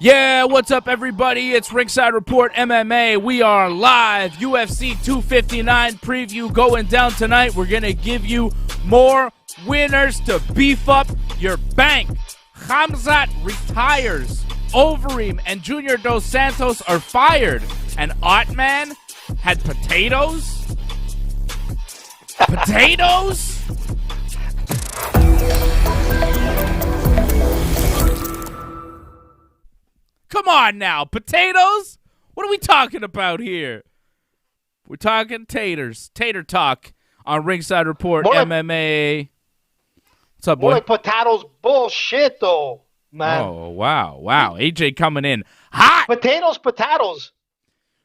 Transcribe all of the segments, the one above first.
Yeah, what's up, everybody? It's Ringside Report MMA. We are live. UFC 259 preview going down tonight. We're going to give you more winners to beef up your bank. Khamzat retires. Overeem and Junior Dos Santos are fired. And Ottman had potatoes? Potatoes? Come on now, potatoes? What are we talking about here? We're talking taters. Tater talk on Ringside Report MMA. What's up, boy? More like potatoes bullshit, though, man. Oh, wow. AJ coming in hot. Potatoes.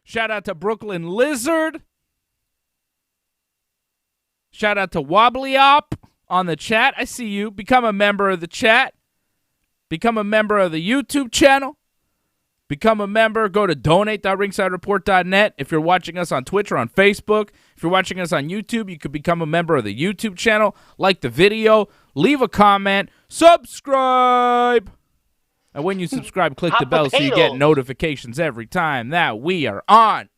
Shout out to Brooklyn Lizard. Shout out to Wobbly Op on the chat. I see you. Become a member of the chat. Become a member of the YouTube channel. Become a member. Go to donate.ringsidereport.net. If you're watching us on Twitch or on Facebook, if you're watching us on YouTube, you could become a member of the YouTube channel. Like the video. Leave a comment. Subscribe. And when you subscribe, click the bell so you get notifications every time that we are on.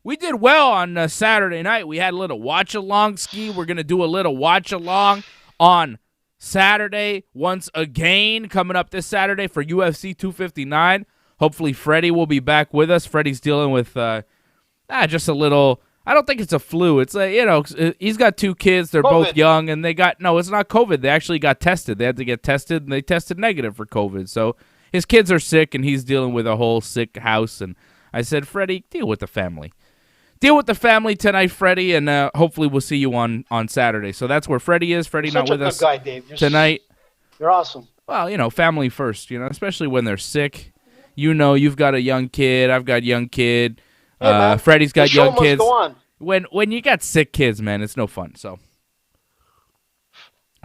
We did well on Saturday night. We had a little watch-along ski. We're going to do a little watch-along on Saturday once again, coming up this Saturday for UFC 259. Hopefully, Freddie will be back with us. Freddie's dealing with just a little. I don't think it's a flu. It's he's got two kids. They're both young, and it's not COVID. They actually got tested. They had to get tested, and they tested negative for COVID. So his kids are sick, and he's dealing with a whole sick house. And I said, Freddie, deal with the family. Deal with the family tonight, Freddie, and hopefully we'll see you on Saturday. So that's where Freddie is. Freddie not with us guy, Dave. Tonight. You're awesome. Well, family first, especially when they're sick. You've got a young kid. I've got a young kid. Hey, Freddie's got young kids. Go on. When you got sick kids, man, it's no fun. So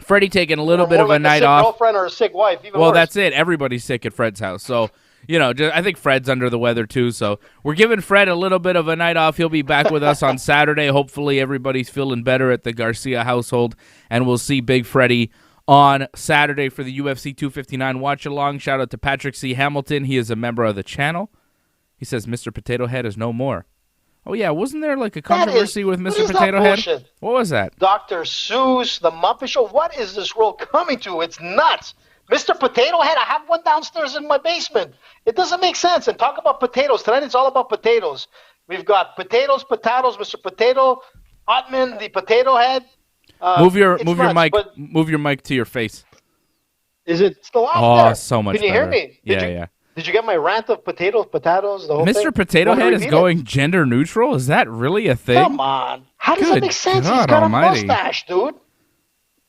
Freddie taking a little bit of a night off. Girlfriend or a sick wife. Even well, worse. That's it. Everybody's sick at Fred's house. So I think Fred's under the weather too. So we're giving Fred a little bit of a night off. He'll be back with us on Saturday. Hopefully everybody's feeling better at the Garcia household, and we'll see Big Freddie on Saturday for the UFC 259 watch-along. Shout out to Patrick C. Hamilton. He is a member of the channel. He says Mr. Potato Head is no more. Oh, yeah. Wasn't there like a controversy with Mr. Potato Head? What was that? Dr. Seuss, The Muppet Show. What is this world coming to? It's nuts. Mr. Potato Head, I have one downstairs in my basement. It doesn't make sense. And talk about potatoes. Tonight it's all about potatoes. We've got potatoes, Mr. Potato, Ottman, the Potato Head. Move your mic to your face. Is it still out there? Oh, so much better. Can you hear me? Yeah. Did you get my rant of potatoes, the whole thing? Mr. Potato Head is going gender neutral? Is that really a thing? Come on. How does that make sense? He's got a mustache, dude.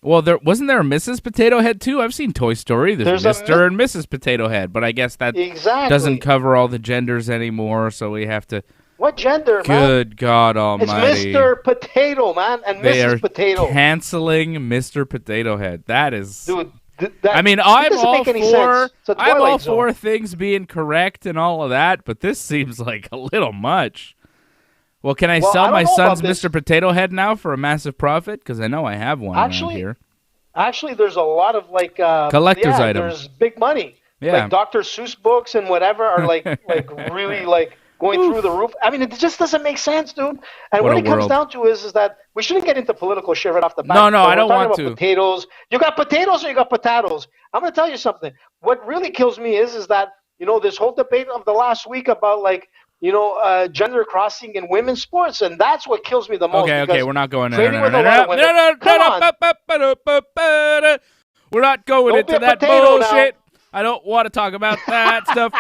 Well, wasn't there a Mrs. Potato Head, too? I've seen Toy Story. There's Mr. and Mrs. Potato Head, but I guess that doesn't cover all the genders anymore, so we have to... What gender, man? Good God Almighty. It's Mr. Potato, man, and Mrs. Potato. They are canceling Mr. Potato Head. That is... Dude, I'm all for things being correct and all of that, but this seems like a little much. Well, can I sell my son's Mr. Potato Head now for a massive profit? Because I know I have one around here. Actually, there's a lot of collector's items. There's big money. Yeah. Like Dr. Seuss books and whatever are really going through the roof. I mean, it just doesn't make sense, dude. And what it comes down to is that we shouldn't get into political shit right off the bat. No, I don't want to. Potatoes. You got potatoes or you got potatoes. I'm going to tell you something. What really kills me is that, this whole debate of the last week about gender crossing in women's sports, and that's what kills me the most. Okay, we're not going into We're not going into that bullshit. I don't want to talk about that stuff.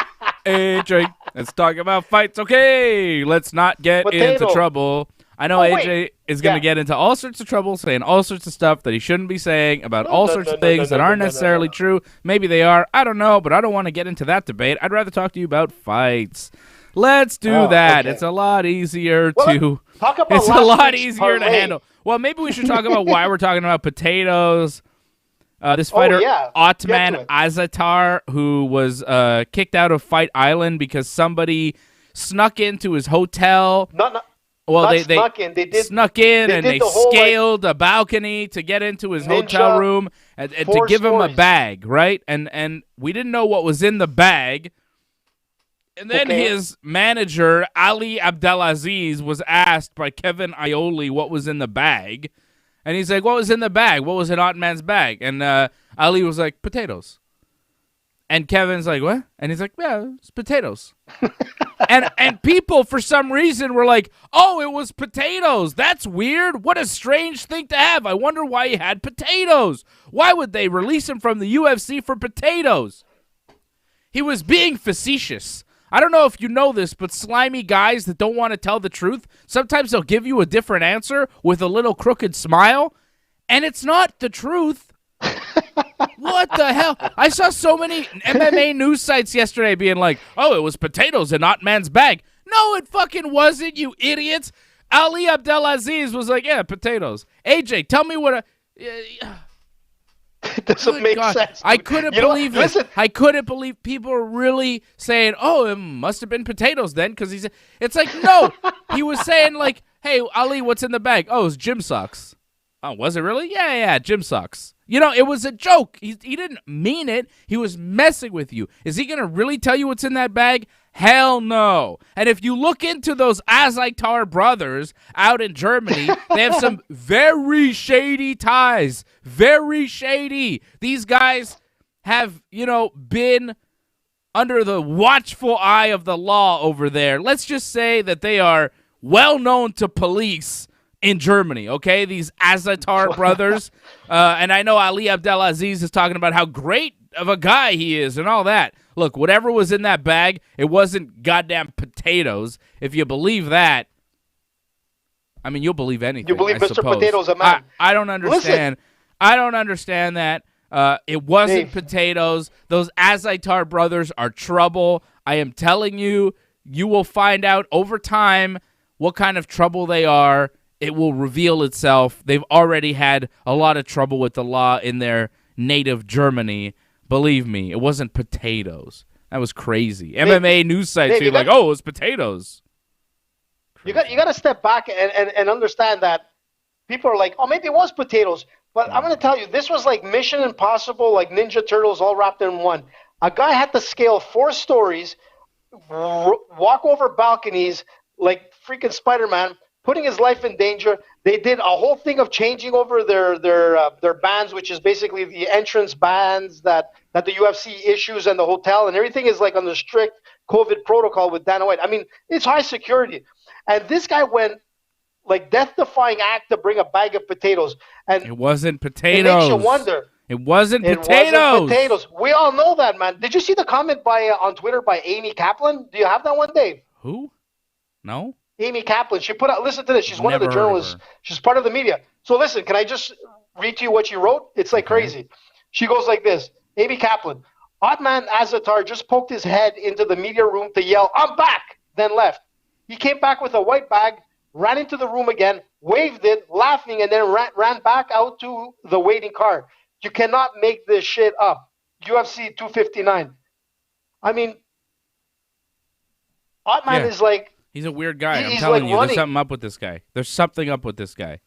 AJ, let's talk about fights. Okay, let's not get into trouble. I know AJ is going to get into all sorts of trouble, saying all sorts of stuff that he shouldn't be saying about all sorts of things that aren't necessarily true. Maybe they are. I don't know, but I don't want to get into that debate. I'd rather talk to you about fights. Let's do that. Okay. It's a lot easier to handle. Well, maybe we should talk about why we're talking about potatoes. This fighter, Ottman Azatar, who was kicked out of Fight Island because somebody snuck into his hotel. They snuck in and they scaled a balcony to get into his hotel room and to give him a bag, right? And we didn't know what was in the bag. Okay. his manager, Ali Abdelaziz, was asked by Kevin Iole what was in the bag. And he's like, what was in the bag? What was in Ottman's bag? And Ali was like, potatoes. And Kevin's like, what? And he's like, yeah, it's potatoes. and people, for some reason, were like, oh, it was potatoes. That's weird. What a strange thing to have. I wonder why he had potatoes. Why would they release him from the UFC for potatoes? He was being facetious. I don't know if you know this, but slimy guys that don't want to tell the truth, sometimes they'll give you a different answer with a little crooked smile, and it's not the truth. What the hell? I saw so many MMA news sites yesterday being like, oh, it was potatoes in Ottman's bag. No, it fucking wasn't, you idiots. Ali Abdelaziz was like, yeah, potatoes. AJ, tell me what It doesn't make sense. I couldn't believe this. I couldn't believe people were really saying, oh, it must have been potatoes then, because it's like, no. He was saying, like, hey, Ali, what's in the bag? Oh, it's gym socks. Oh, was it really? Yeah, gym socks. You know, it was a joke. He didn't mean it. He was messing with you. Is he going to really tell you what's in that bag? Hell no. And if you look into those Azaitar brothers out in Germany, they have some very shady ties. Very shady. These guys have, been under the watchful eye of the law over there. Let's just say that they are well known to police in Germany, okay? These Azaitar brothers. And I know Ali Abdelaziz is talking about how great of a guy he is and all that. Look, whatever was in that bag, it wasn't goddamn potatoes. If you believe that, I mean, you'll believe anything. You believe I Mr. suppose. Potato's a man. I don't understand. Listen. I don't understand that. It wasn't Dave. potatoes. Those Azaitar brothers are trouble. I am telling you, you will find out over time what kind of trouble they are. It will reveal itself. They've already had a lot of trouble with the law in their native Germany. Believe me, it wasn't potatoes. That was crazy. MMA news sites are like, oh, it was potatoes. You got to step back and understand that people are like, oh, maybe it was potatoes. But I'm going to tell you, this was like Mission Impossible, like Ninja Turtles all wrapped in one. A guy had to scale 4 stories, walk over balconies like freaking Spider-Man, putting his life in danger. They did a whole thing of changing over their bans, which is basically the entrance bans that the UFC issues, and the hotel and everything is like on the strict COVID protocol with Dana White. I mean, it's high security. And this guy went like death-defying act to bring a bag of potatoes. And it wasn't potatoes. It makes you wonder. It wasn't potatoes. It wasn't potatoes. We all know that, man. Did you see the comment on Twitter by Amy Kaplan? Do you have that one, Dave? Who? No. Amy Kaplan. She put out. Listen to this. She's one of the journalists. She's part of the media. So listen, can I just read to you what she wrote? It's like crazy. She goes like this. Amy Kaplan. Ottman Azaitar just poked his head into the media room to yell, "I'm back!" then left. He came back with a white bag, ran into the room again, waved it, laughing, and then ran back out to the waiting car. You cannot make this shit up. UFC 259. I mean, Ottman is like... He's a weird guy. I'm telling you, there's something up with this guy. There's something up with this guy.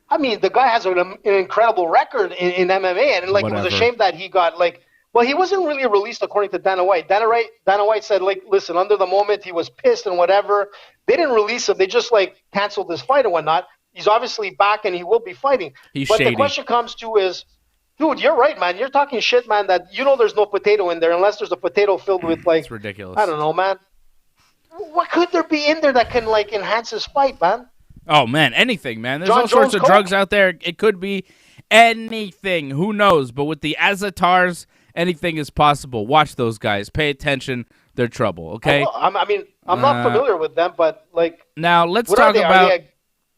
I mean, the guy has an incredible record in MMA, and like it was a shame that he got like... Well, he wasn't really released according to Dana White. Dana White said, like, listen, under the moment, he was pissed and whatever. They didn't release him. They just, like, canceled his fight and whatnot. He's obviously back, and he will be fighting. But the question comes to is, dude, you're right, man. You're talking shit, man, that you know there's no potato in there unless there's a potato filled with, like... It's ridiculous. I don't know, man. What could there be in there that can, like, enhance his fight, man? Oh, man, anything, man. There's all sorts of drugs out there. It could be anything. Who knows? But with the Azaitars... anything is possible. Watch those guys. Pay attention. They're trouble, okay? I'm not familiar with them, but, like... Now, let's talk about...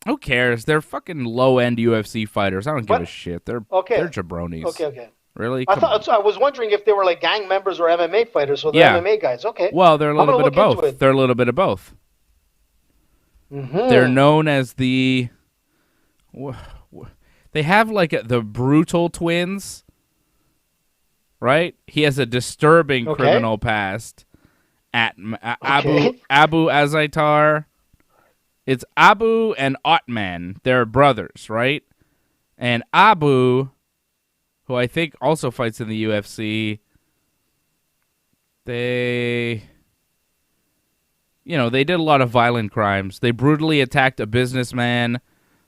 Who cares? They're fucking low-end UFC fighters. I don't give a shit. They're jabronis. Okay. Really? I was wondering if they were, like, gang members or MMA fighters, so they're MMA guys. Okay. Well, they're a little bit of both. They're a little bit of both. Mm-hmm. They're known as the... They have, like, the Brutal Twins... Right? He has a disturbing criminal past. Abu Azaitar. It's Abu and Ottman. They're brothers, right? And Abu, who I think also fights in the UFC, they did a lot of violent crimes. They brutally attacked a businessman,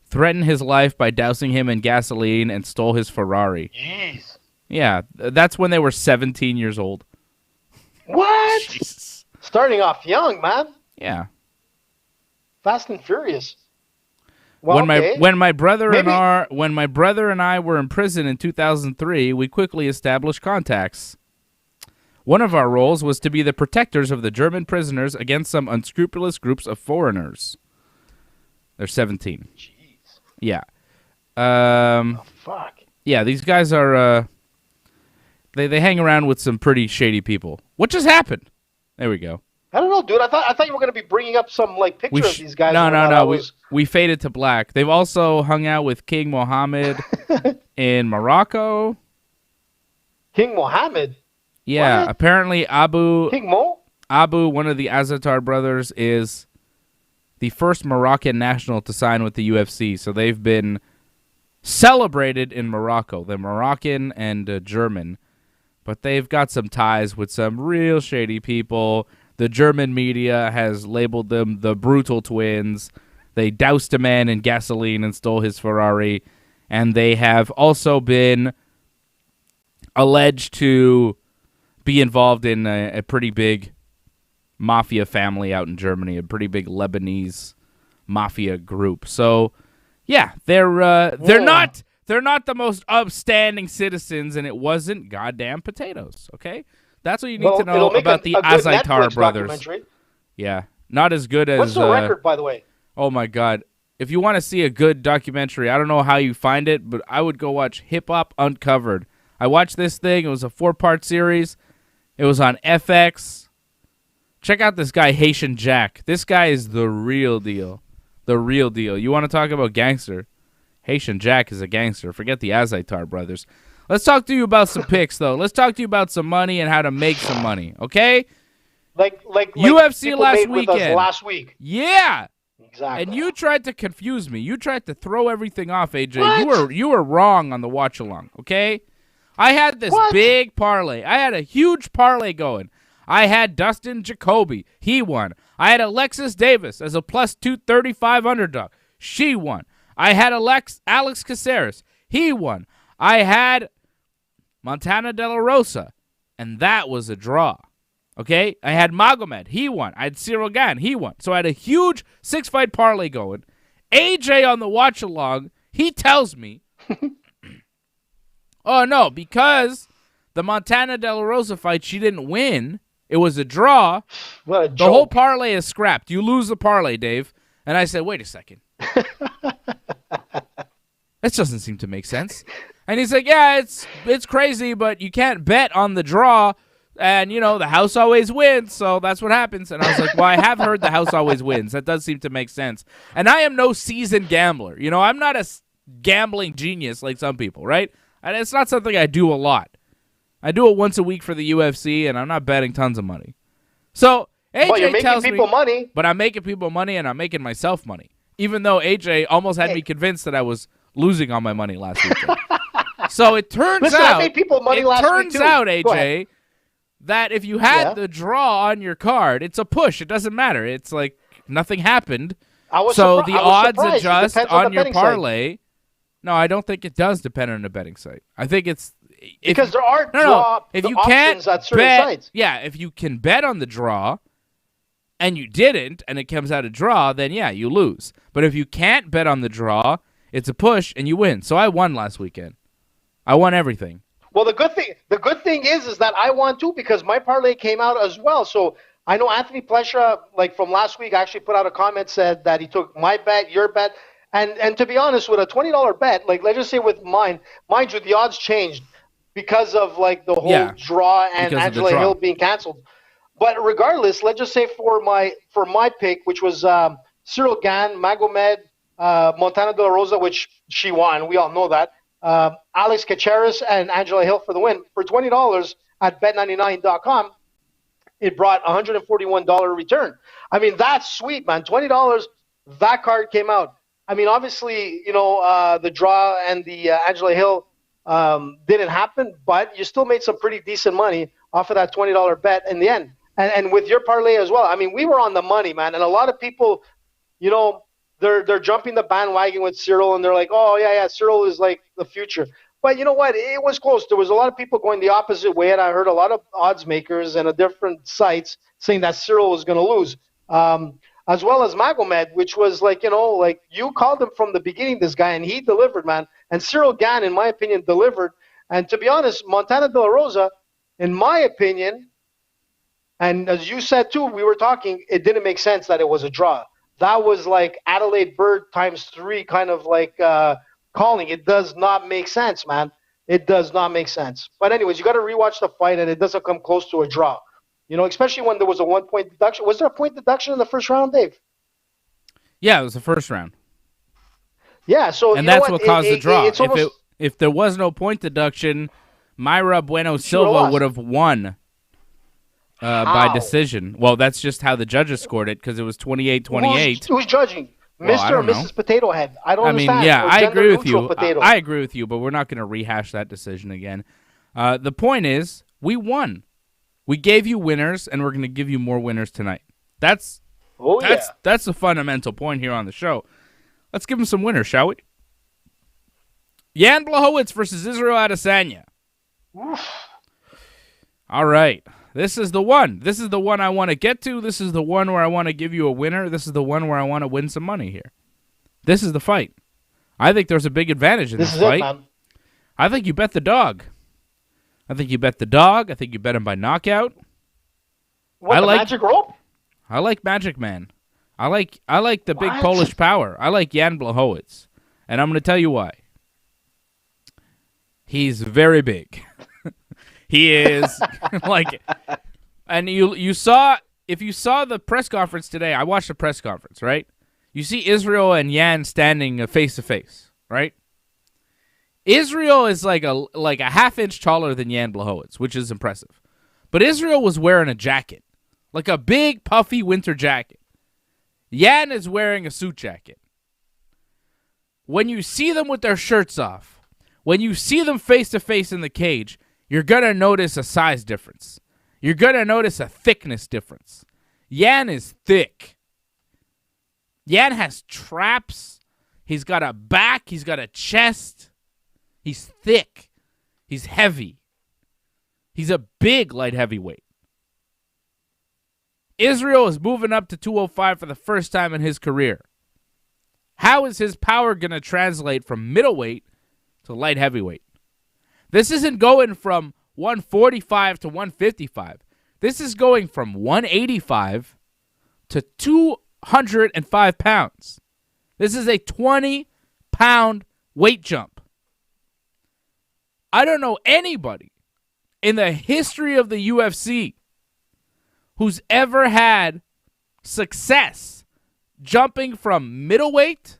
threatened his life by dousing him in gasoline, and stole his Ferrari. Jeez. Yeah, that's when they were 17 years old. What? Jesus. Starting off young, man. Yeah. Fast and Furious. Well, when my brother and I were in prison in 2003, we quickly established contacts. One of our roles was to be the protectors of the German prisoners against some unscrupulous groups of foreigners. They're 17. Jeez. Yeah. Oh, fuck. Yeah, these guys are they hang around with some pretty shady people. What just happened? There we go. I don't know, dude. I thought you were going to be bringing up some picture of these guys. No. We faded to black. They've also hung out with King Mohammed in Morocco. King Mohammed? Yeah, What? apparently King Mo? Abu, one of the Azatar brothers, is the first Moroccan national to sign with the UFC. So they've been celebrated in Morocco. They're Moroccan and German. But they've got some ties with some real shady people. The German media has labeled them the brutal twins. They doused a man in gasoline and stole his Ferrari. And they have also been alleged to be involved in a pretty big mafia family out in Germany, a pretty big Lebanese mafia group. So, yeah, they're not the most upstanding citizens, and it wasn't goddamn potatoes, okay? That's what you need to know about the Azatar brothers. Yeah, not as good as... What's the record, by the way? Oh, my God. If you want to see a good documentary, I don't know how you find it, but I would go watch Hip Hop Uncovered. I watched this thing. It was a 4-part series. It was on FX. Check out this guy, Haitian Jack. This guy is the real deal. The real deal. You want to talk about gangster? Haitian Jack is a gangster. Forget the Azatar brothers. Let's talk to you about some picks, though. Let's talk to you about some money and how to make some money, okay? Like UFC last weekend. Last week. Yeah. Exactly. And you tried to confuse me. You tried to throw everything off, AJ. What? You were wrong on the watch along, okay? I had this big parlay. I had a huge parlay going. I had Dustin Jacoby. He won. I had Alexis Davis as a plus 235 underdog. She won. I had Alex Caceres. He won. I had Montana De La Rosa, and that was a draw. Okay? I had Magomed. He won. I had Cyril Gane. He won. So I had a huge 6-fight parlay going. AJ on the watch along, he tells me, oh, no, because the Montana De La Rosa fight, she didn't win. It was a draw. What a joke. The whole parlay is scrapped. You lose the parlay, Dave. And I said, wait a second. This doesn't seem to make sense. And he's like, yeah, it's crazy, but you can't bet on the draw. And, the house always wins, so that's what happens. And I was like, well, I have heard the house always wins. That does seem to make sense. And I am no seasoned gambler. I'm not a gambling genius like some people, right? And it's not something I do a lot. I do it once a week for the UFC, and I'm not betting tons of money. So AJ tells me, money. But I'm making people money, and I'm making myself money. Even though AJ almost had me convinced that I was losing on my money last weekend. So it turns out, I made people money last week too. AJ, that if you had the draw on your card, it's a push. It doesn't matter. It's like nothing happened. So the odds adjust on your parlay. No, I don't think it does depend on the betting site. I think it's because there are draw if you options can't at certain bet, sites. Yeah, if you can bet on the draw and you didn't and it comes out a draw, then yeah, you lose. But if you can't bet on the draw, it's a push and you win. So I won last weekend. I won everything. Well, the good thing is that I won too because my parlay came out as well. So I know Anthony Plesha, from last week, actually put out a comment, said that he took my bet, your bet. And to be honest, with a $20 bet, let's just say with mind you, the odds changed because of the whole draw and Angela Hill being canceled. But regardless, let's just say for my pick, which was Cyril Gane, Magomed, Montana De La Rosa, which she won, we all know that. Alex Caceres and Angela Hill for the win. For $20 at bet99.com, it brought $141 return. I mean, that's sweet, man. $20, that card came out. I mean, obviously, the draw and the Angela Hill didn't happen, but you still made some pretty decent money off of that $20 bet in the end. and with your parlay as well. I mean, we were on the money, man. And a lot of people, they're jumping the bandwagon with Cyril, and they're like, oh, yeah, Cyril is like the future. But you know what? It was close. There was a lot of people going the opposite way, and I heard a lot of odds makers and different sites saying that Cyril was going to lose, as well as Magomed, which was like, you called him from the beginning, this guy, and he delivered, man. And Cyril Gane, in my opinion, delivered. And to be honest, Montana De La Rosa, in my opinion, and as you said too, we were talking, it didn't make sense that it was a draw. That was like Adelaide Bird times 3 kind of like calling. It does not make sense, man. It does not make sense. But anyways, you got to rewatch the fight, and it doesn't come close to a draw. Especially when there was a 1-point deduction. Was there a point deduction in the first round, Dave? Yeah, it was the first round. Yeah, so and that's what caused the draw. If there was no point deduction, Mayra Bueno Silva would have won by decision. Well, that's just how the judges scored it, because it was 28-28. Who's judging? Mr. or Mrs. Potato Head? I don't understand. Yeah, I agree with you. I agree with you, but we're not going to rehash that decision again. The point is, we won. We gave you winners, and we're going to give you more winners tonight. That's the fundamental point here on the show. Let's give them some winners, shall we? Jan Błachowicz versus Israel Adesanya. Oof. All right. This is the one. This is the one I want to get to. This is the one where I want to give you a winner. This is the one where I want to win some money here. This is the fight. I think there's a big advantage in this fight. It, man. I think you bet the dog. I think you bet the dog. I think you bet him by knockout. Magic rope? I like Magic Man. I like the big Polish power. I like Jan Błachowicz. And I'm going to tell you why. He's very big. He is and you saw, if you saw the press conference today, I watched the press conference, right? You see Israel and Jan standing face to face, right? Israel is like a half-inch taller than Jan Błachowicz, which is impressive. But Israel was wearing a jacket, like a big, puffy winter jacket. Jan is wearing a suit jacket. When you see them with their shirts off, when you see them face-to-face in the cage, you're going to notice a size difference. You're going to notice a thickness difference. Jan is thick. Jan has traps. He's got a back. He's got a chest. He's thick. He's heavy. He's a big light heavyweight. Israel is moving up to 205 for the first time in his career. How is his power going to translate from middleweight to light heavyweight? This isn't going from 145 to 155. This is going from 185 to 205 pounds. This is a 20-pound weight jump. I don't know anybody in the history of the UFC who's ever had success jumping from middleweight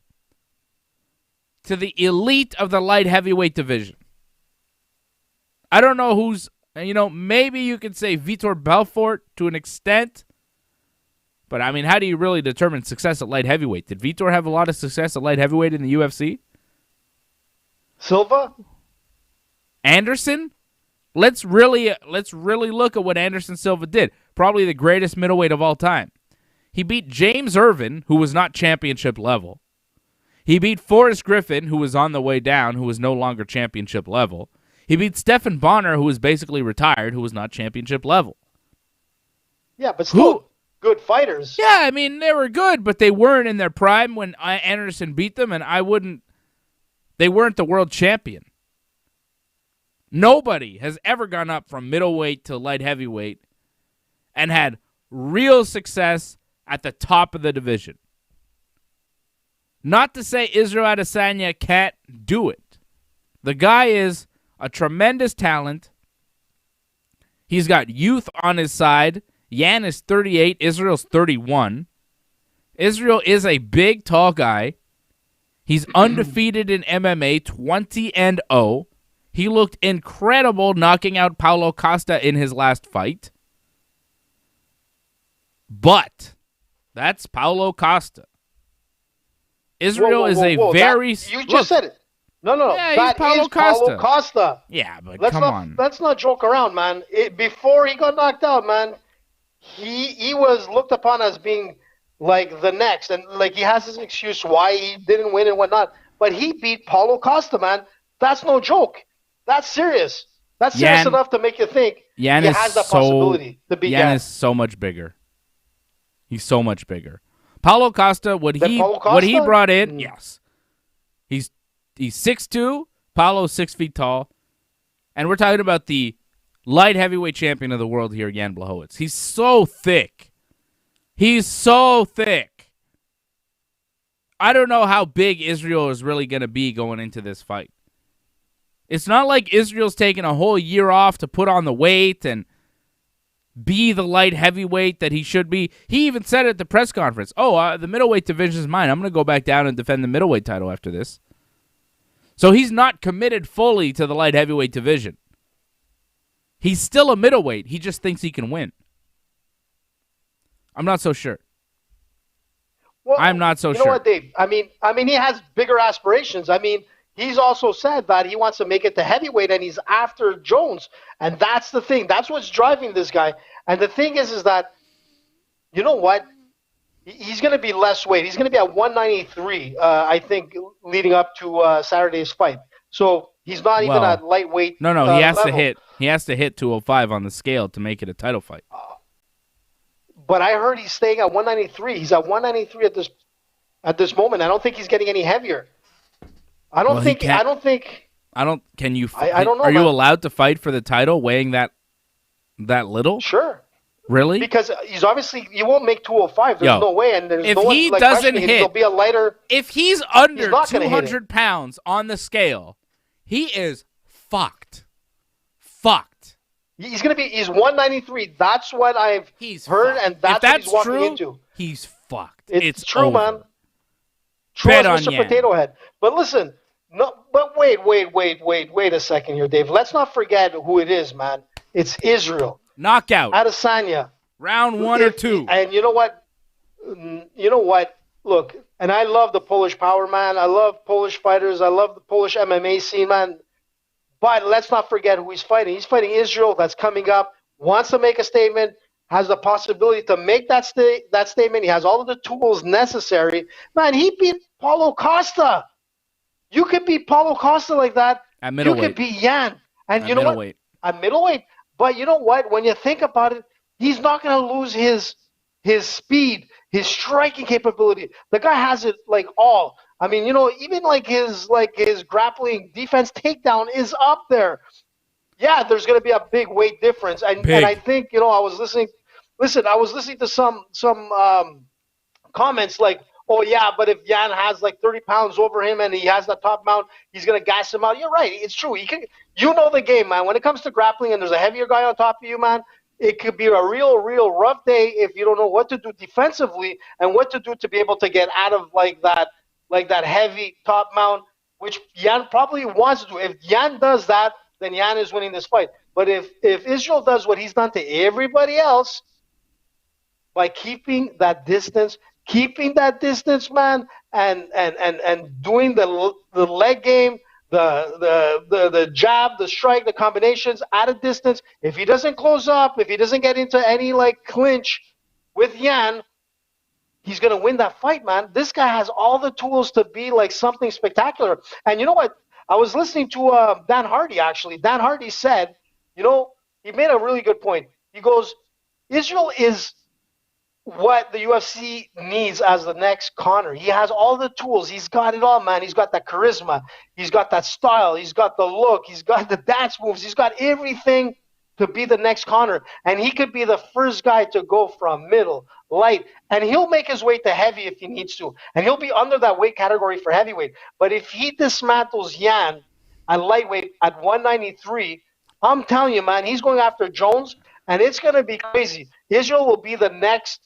to the elite of the light heavyweight division. I don't know who's, maybe you could say Vitor Belfort to an extent. But, I mean, how do you really determine success at light heavyweight? Did Vitor have a lot of success at light heavyweight in the UFC? Silva? Anderson? Let's really look at what Anderson Silva did. Probably the greatest middleweight of all time. He beat James Irvin, who was not championship level. He beat Forrest Griffin, who was on the way down, who was no longer championship level. He beat Stephan Bonner, who was basically retired, who was not championship level. Yeah, but still good fighters. Yeah, I mean, they were good, but they weren't in their prime when Anderson beat them, and they weren't the world champion. Nobody has ever gone up from middleweight to light heavyweight and had real success at the top of the division. Not to say Israel Adesanya can't do it. The guy is a tremendous talent. He's got youth on his side. Jan is 38. Israel's 31. Israel is a big, tall guy. He's undefeated in MMA, 20-0. He looked incredible knocking out Paulo Costa in his last fight. But that's Paulo Costa. Israel is a very... You just said it. No. Yeah, that Paulo is Paulo Costa. Yeah, but Let's come on. Let's not joke around, man. Before he got knocked out, man, he was looked upon as being like the next, and like he has his excuse why he didn't win and whatnot. But he beat Paulo Costa, man. That's no joke. That's serious. That's serious enough to make you think Yan he has that possibility to beat Yan. Yan is so much bigger. He's so much bigger. Paulo Costa, what he brought in, yes. He's 6'2", Paulo's 6 feet tall. And we're talking about the light heavyweight champion of the world here, Jan Błachowicz. He's so thick. He's so thick. I don't know how big Israel is really going to be going into this fight. It's not like Israel's taking a whole year off to put on the weight and be the light heavyweight that he should be. He even said at the press conference, the middleweight division is mine. I'm going to go back down and defend the middleweight title after this. So he's not committed fully to the light heavyweight division. He's still a middleweight. He just thinks he can win. I'm not so sure. Well, I'm not so sure. You know what, Dave? I mean, he has bigger aspirations. I mean, he's also said that he wants to make it to heavyweight, and he's after Jones. And that's the thing. That's what's driving this guy. And the thing is that, you know what? He's going to be less weight. He's going to be at 193, I think, leading up to Saturday's fight. So he's not even at lightweight. No, he has to hit. He has to hit 205 on the scale to make it a title fight. But I heard he's staying at 193. He's at 193 at this moment. I don't think he's getting any heavier. I don't think. Can you? I don't know. Are you allowed to fight for the title weighing that little? Sure. Really? Because he's obviously you won't make 205. There's no way, and there's if no he one, doesn't hit, he'll be a lighter. If he's under 200 pounds on the scale, he is fucked. Fucked. He's gonna be. He's 193. That's what I've heard, and that's what he's walking into. He's fucked. It's true, over. Man. True as Mr. Potato Head. But listen, wait a second here, Dave. Let's not forget who it is, man. It's Israel. Knockout. Adesanya. Round 1 or 2. And you know what? Look, and I love the Polish power, man. I love Polish fighters. I love the Polish MMA scene, man. But let's not forget who he's fighting. He's fighting Israel. That's coming up. Wants to make a statement. Has the possibility to make that statement. He has all of the tools necessary. Man, he beat Paulo Costa. You could beat Paulo Costa like that. At middleweight. You could beat Yan. And you know what? At middleweight. But you know what? When you think about it, he's not going to lose his speed, his striking capability. The guy has it like all. I mean, even like his grappling defense takedown is up there. Yeah, there's going to be a big weight difference. And I think, I was listening. Listen, I was listening to some comments like, oh, yeah, but if Yan has like 30 pounds over him and he has the top mount, he's going to gas him out. You're right. It's true. You know the game, man. When it comes to grappling and there's a heavier guy on top of you, man, it could be a real rough day if you don't know what to do defensively and what to do to be able to get out of like that heavy top mount, which Yan probably wants to do. If Yan does that, then Yan is winning this fight. But if Israel does what he's done to everybody else by keeping that distance, man, and doing the leg game, the jab, the strike, the combinations at a distance, if he doesn't close up, if he doesn't get into any like clinch with Yan, he's going to win that fight, man. This guy has all the tools to be like something spectacular. And you know what? I was listening to Dan Hardy, actually. Dan Hardy said, he made a really good point. He goes, Israel is what the UFC needs as the next Conor. He has all the tools. He's got it all, man. He's got that charisma. He's got that style. He's got the look. He's got the dance moves. He's got everything to be the next Conor. And he could be the first guy to go from middle, light, and he'll make his way to heavy if he needs to. And he'll be under that weight category for heavyweight. But if he dismantles Yan at lightweight at 193, I'm telling you, man, he's going after Jones, and it's going to be crazy. Israel will be the next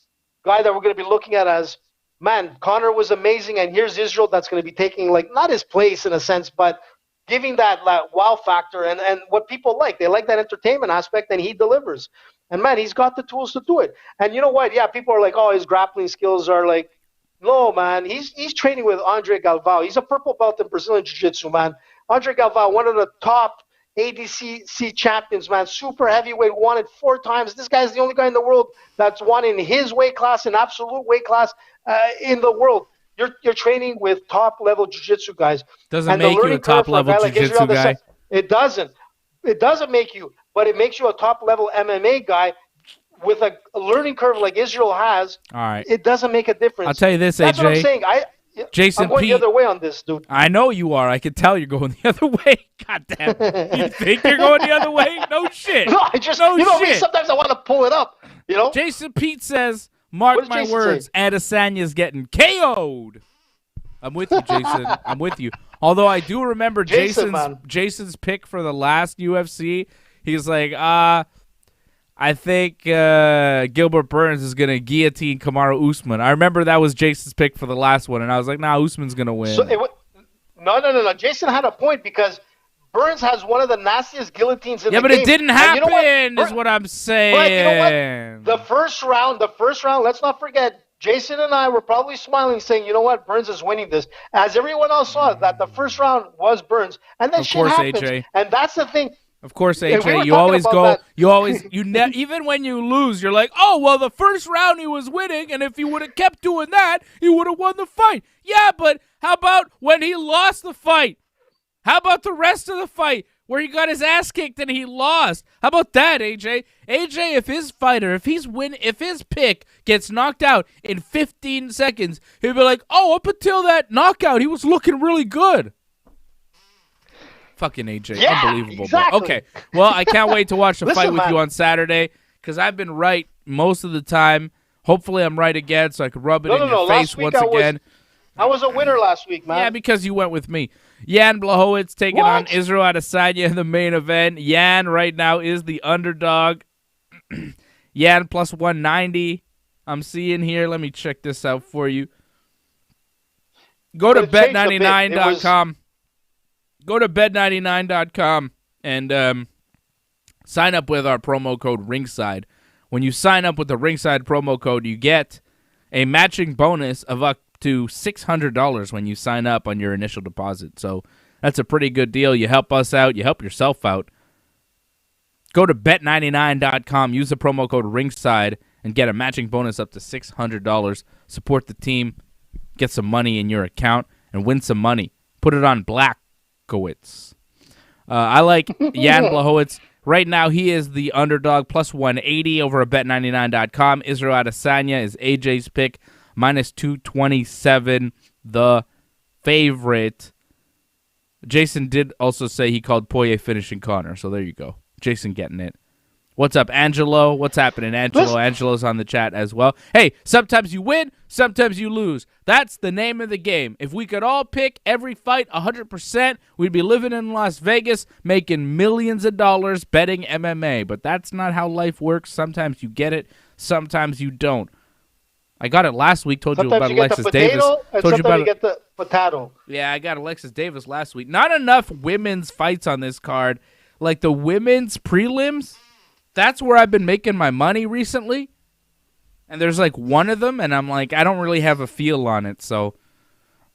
guy that we're going to be looking at as, man, Conor was amazing, and here's Israel that's going to be taking, like, not his place in a sense, but giving that wow factor and what people like. They like that entertainment aspect, and he delivers. And, man, he's got the tools to do it. And you know what? Yeah, people are like, oh, his grappling skills are like, no, man. He's training with Andre Galvao. He's a purple belt in Brazilian Jiu-Jitsu, man. Andre Galvao, one of the top ADCC champions, man. Super heavyweight, won it 4 times. This guy's the only guy in the world that's won in his weight class, in absolute weight class in the world. You're training with top-level jiu-jitsu guys. Doesn't make you a top-level jiu-jitsu guy. It doesn't. It doesn't make you, but it makes you a top-level MMA guy with a learning curve like Israel has. All right. It doesn't make a difference. I'll tell you this, That's AJ. what I'm saying. I'm going the other way on this, dude. I know you are. I can tell you're going the other way. God damn. You think you're going the other way? No shit. No, I just, no, you know me, sometimes I want to pull it up, you know? Jason Pete says, mark my words, Adesanya's getting KO'd. I'm with you, Jason. I'm with you. Although I do remember Jason's pick for the last UFC. He's like, I think Gilbert Burns is going to guillotine Kamaru Usman. I remember that was Jason's pick for the last one, and I was like, nah, Usman's going to win. So no. Jason had a point because Burns has one of the nastiest guillotines in the game. Yeah, but it didn't happen, is what I'm saying. But you know what? The first round, let's not forget, Jason and I were probably smiling, saying, you know what, Burns is winning this. As everyone else saw, that the first round was Burns. And then shit happens. AJ. And that's the thing. Of course, AJ, you always go, even when you lose, you're like, oh, well, the first round he was winning, and if he would have kept doing that, he would have won the fight. Yeah, but how about when he lost the fight? How about the rest of the fight where he got his ass kicked and he lost? How about that, AJ? AJ, if his pick gets knocked out in 15 seconds, he'll be like, oh, up until that knockout, he was looking really good. Fucking AJ. Yeah, unbelievable. Exactly. Okay, well, I can't wait to watch the fight with you on Saturday because I've been right most of the time. Hopefully I'm right again so I can rub it in your face once again. I was a winner last week, man. Yeah, because you went with me. Jan Błachowicz taking on Israel Adesanya in the main event. Jan right now is the underdog. Jan plus 190. I'm seeing here. Let me check this out for you. Go to bet99.com. Go to bet99.com and sign up with our promo code Ringside. When you sign up with the Ringside promo code, you get a matching bonus of up to $600 when you sign up on your initial deposit. So that's a pretty good deal. You help us out. You help yourself out. Go to bet99.com. Use the promo code Ringside and get a matching bonus up to $600. Support the team. Get some money in your account and win some money. Put it on Błachowicz. I like Jan Błachowicz. Right now, he is the underdog, plus 180 over at bet99.com. Israel Adesanya is AJ's pick, minus 227, the favorite. Jason did also say he called Poirier finishing Connor, so there you go. Jason getting it. What's up, Angelo? What's happening, Angelo? Angelo's on the chat as well. Hey, sometimes you win, sometimes you lose. That's the name of the game. If we could all pick every fight 100%, we'd be living in Las Vegas making millions of dollars betting MMA. But that's not how life works. Sometimes you get it, sometimes you don't. I got it last week. Told you about Alexis Davis. Told you about you get the potato. Yeah, I got Alexis Davis last week. Not enough women's fights on this card. Like the women's prelims, that's where I've been making my money recently. And there's like one of them, and I'm like, I don't really have a feel on it. So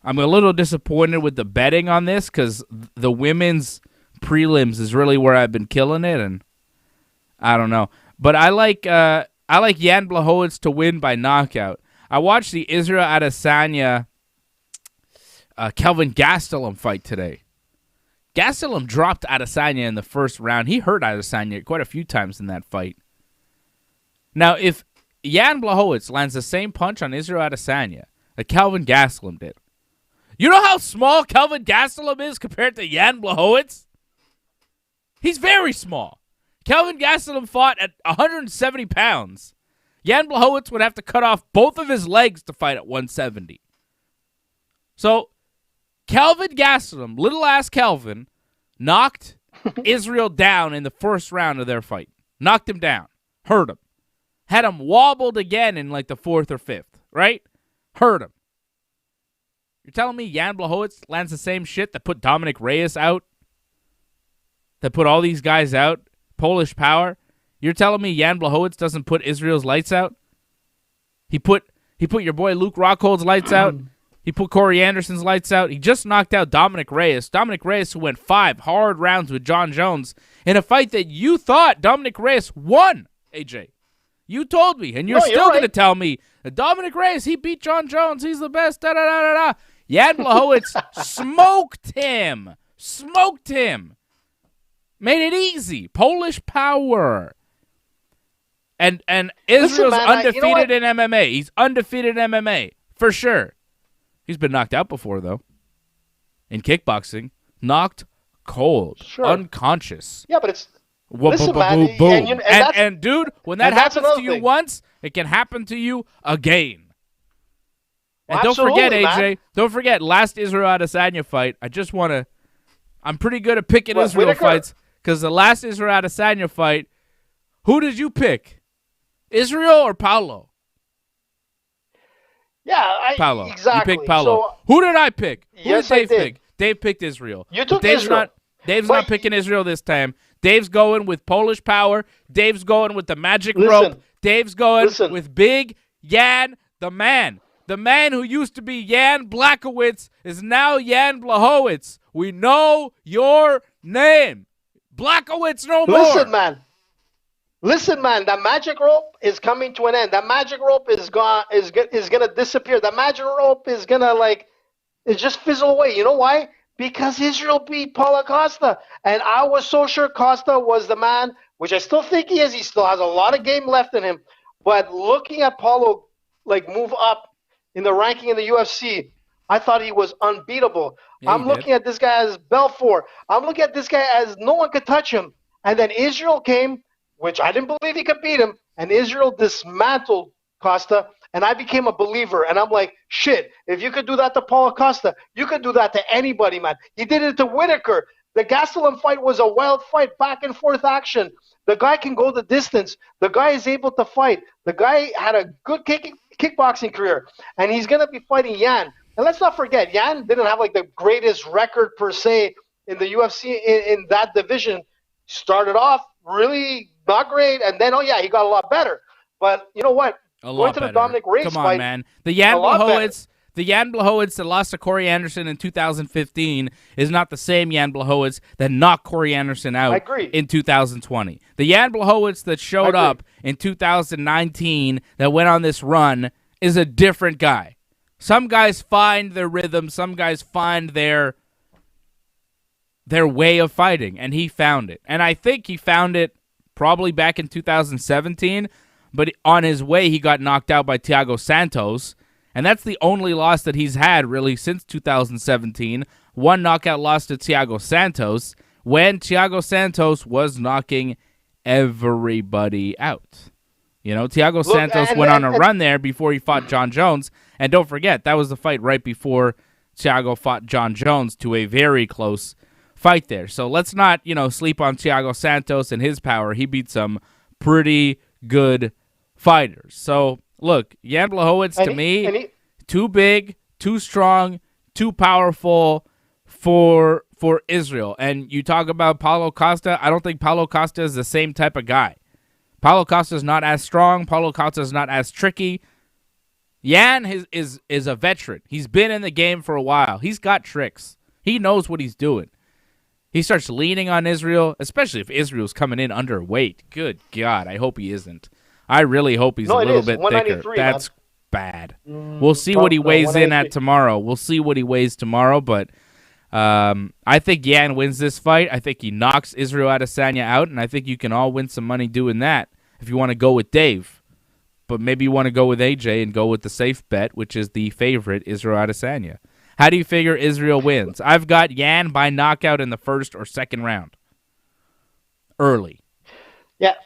I'm a little disappointed with the betting on this because the women's prelims is really where I've been killing it, and I don't know. But I like Jan Błachowicz to win by knockout. I watched the Israel Adesanya Kelvin Gastelum fight today. Gastelum dropped Adesanya in the first round. He hurt Adesanya quite a few times in that fight. Now, if Jan Błachowicz lands the same punch on Israel Adesanya that Kelvin Gastelum did, you know how small Kelvin Gastelum is compared to Jan Błachowicz? He's very small. Kelvin Gastelum fought at 170 pounds. Jan Błachowicz would have to cut off both of his legs to fight at 170. So, Kelvin Gastelum, little-ass Kelvin, knocked Israel down in the first round of their fight. Knocked him down. Hurt him. Had him wobbled again in like the fourth or fifth, right? Hurt him. You're telling me Jan Błachowicz lands the same shit that put Dominic Reyes out? That put all these guys out? Polish Power? You're telling me Jan Błachowicz doesn't put Israel's lights out? He put your boy Luke Rockhold's lights out? He put Corey Anderson's lights out. He just knocked out Dominic Reyes. Dominic Reyes, who went 5 hard rounds with John Jones in a fight that you thought Dominic Reyes won, AJ. You told me, and you're still going to tell me that Dominic Reyes, he beat John Jones. He's the best. Da-da-da-da-da. Jan Blachowicz smoked him. Smoked him. Made it easy. Polish power. And Israel's undefeated in MMA. He's undefeated in MMA, for sure. He's been knocked out before, though. In kickboxing. Knocked cold. Sure. Unconscious. Yeah, but it's... Listen, man, and dude, when that happens to you once, it can happen to you again. And don't forget, AJ, don't forget, last Israel Adesanya fight, I'm pretty good at picking Israel fights, because the last Israel Adesanya fight, who did you pick? Israel or Paulo? Yeah, Paulo. Exactly. You picked Paulo. So, who did I pick? Who yes, did Dave pick? Dave picked Israel. You took Israel. Dave's not picking Israel this time. Dave's going with Polish power. Dave's going with the magic rope. Dave's going with Big Jan, the man. The man who used to be Jan Błachowicz is now Jan Blachowicz. We know your name. Błachowicz no more. Listen, man. The magic rope is coming to an end. The magic rope is gone. Is gonna disappear. The magic rope is gonna it just fizzle away. You know why? Because Israel beat Paulo Costa. And I was so sure Costa was the man, which I still think he is. He still has a lot of game left in him. But looking at Paulo move up in the ranking in the UFC, I thought he was unbeatable. Yeah, I'm looking at this guy as Belfort. I'm looking at this guy as no one could touch him. And then Israel came, which I didn't believe he could beat him, and Israel dismantled Costa. And I became a believer. And I'm like, shit, if you could do that to Paulo Costa, you could do that to anybody, man. He did it to Whitaker. The Gastelum fight was a wild fight, back and forth action. The guy can go the distance. The guy is able to fight. The guy had a good kickboxing career. And he's going to be fighting Jan. And let's not forget, Jan didn't have the greatest record per se in the UFC in that division. Started off really not great. And then, he got a lot better. But you know what? Going to the Dominic Reyes Come on, fight, man. The Jan Blachowicz that lost to Corey Anderson in 2015 is not the same Jan Blachowicz that knocked Corey Anderson out in 2020. The Jan Blachowicz that showed up in 2019 that went on this run is a different guy. Some guys find their rhythm. Some guys find their way of fighting, and he found it. And I think he found it probably back in 2017, but on his way, he got knocked out by Thiago Santos, and that's the only loss that he's had, really, since 2017. One knockout loss to Thiago Santos, when Thiago Santos was knocking everybody out. Thiago Santos went on a run there before he fought John Jones, and don't forget, that was the fight right before Thiago fought John Jones to a very close fight there. So let's not, sleep on Thiago Santos and his power. He beat some pretty good fighters. So, look, Jan Blachowicz, to me, too big, too strong, too powerful for Israel. And you talk about Paulo Costa, I don't think Paulo Costa is the same type of guy. Paulo Costa is not as strong. Paulo Costa is not as tricky. Jan is a veteran. He's been in the game for a while. He's got tricks. He knows what he's doing. He starts leaning on Israel, especially if Israel's coming in underweight. Good God, I hope he isn't. I really hope he's a little bit thicker. That's bad. We'll see what he weighs in at tomorrow. We'll see what he weighs tomorrow, but I think Jan wins this fight. I think he knocks Israel Adesanya out, and I think you can all win some money doing that if you want to go with Dave. But maybe you want to go with AJ and go with the safe bet, which is the favorite, Israel Adesanya. How do you figure Israel wins? I've got Jan by knockout in the first or second round. Early. Yeah,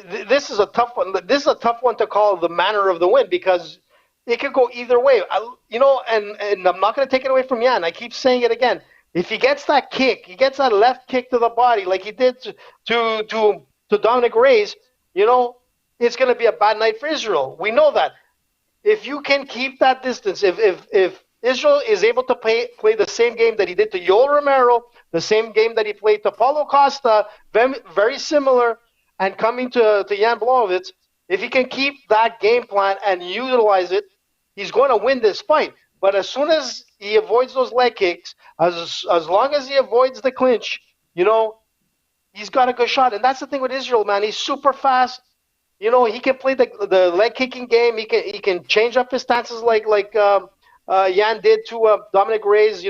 this is a tough one. This is a tough one to call the manner of the win because it could go either way. And I'm not going to take it away from Jan. I keep saying it again. If he gets that kick, he gets that left kick to the body like he did to Dominic Reyes, it's going to be a bad night for Israel. We know that. If you can keep that distance, if Israel is able to play the same game that he did to Yoel Romero, the same game that he played to Paulo Costa, very similar, and coming to Jan Blachowicz, if he can keep that game plan and utilize it, he's going to win this fight. But as soon as he avoids those leg kicks, as long as he avoids the clinch, he's got a good shot. And that's the thing with Israel, man. He's super fast. He can play the leg kicking game. He can change up his stances like Yan did to Dominic Reyes.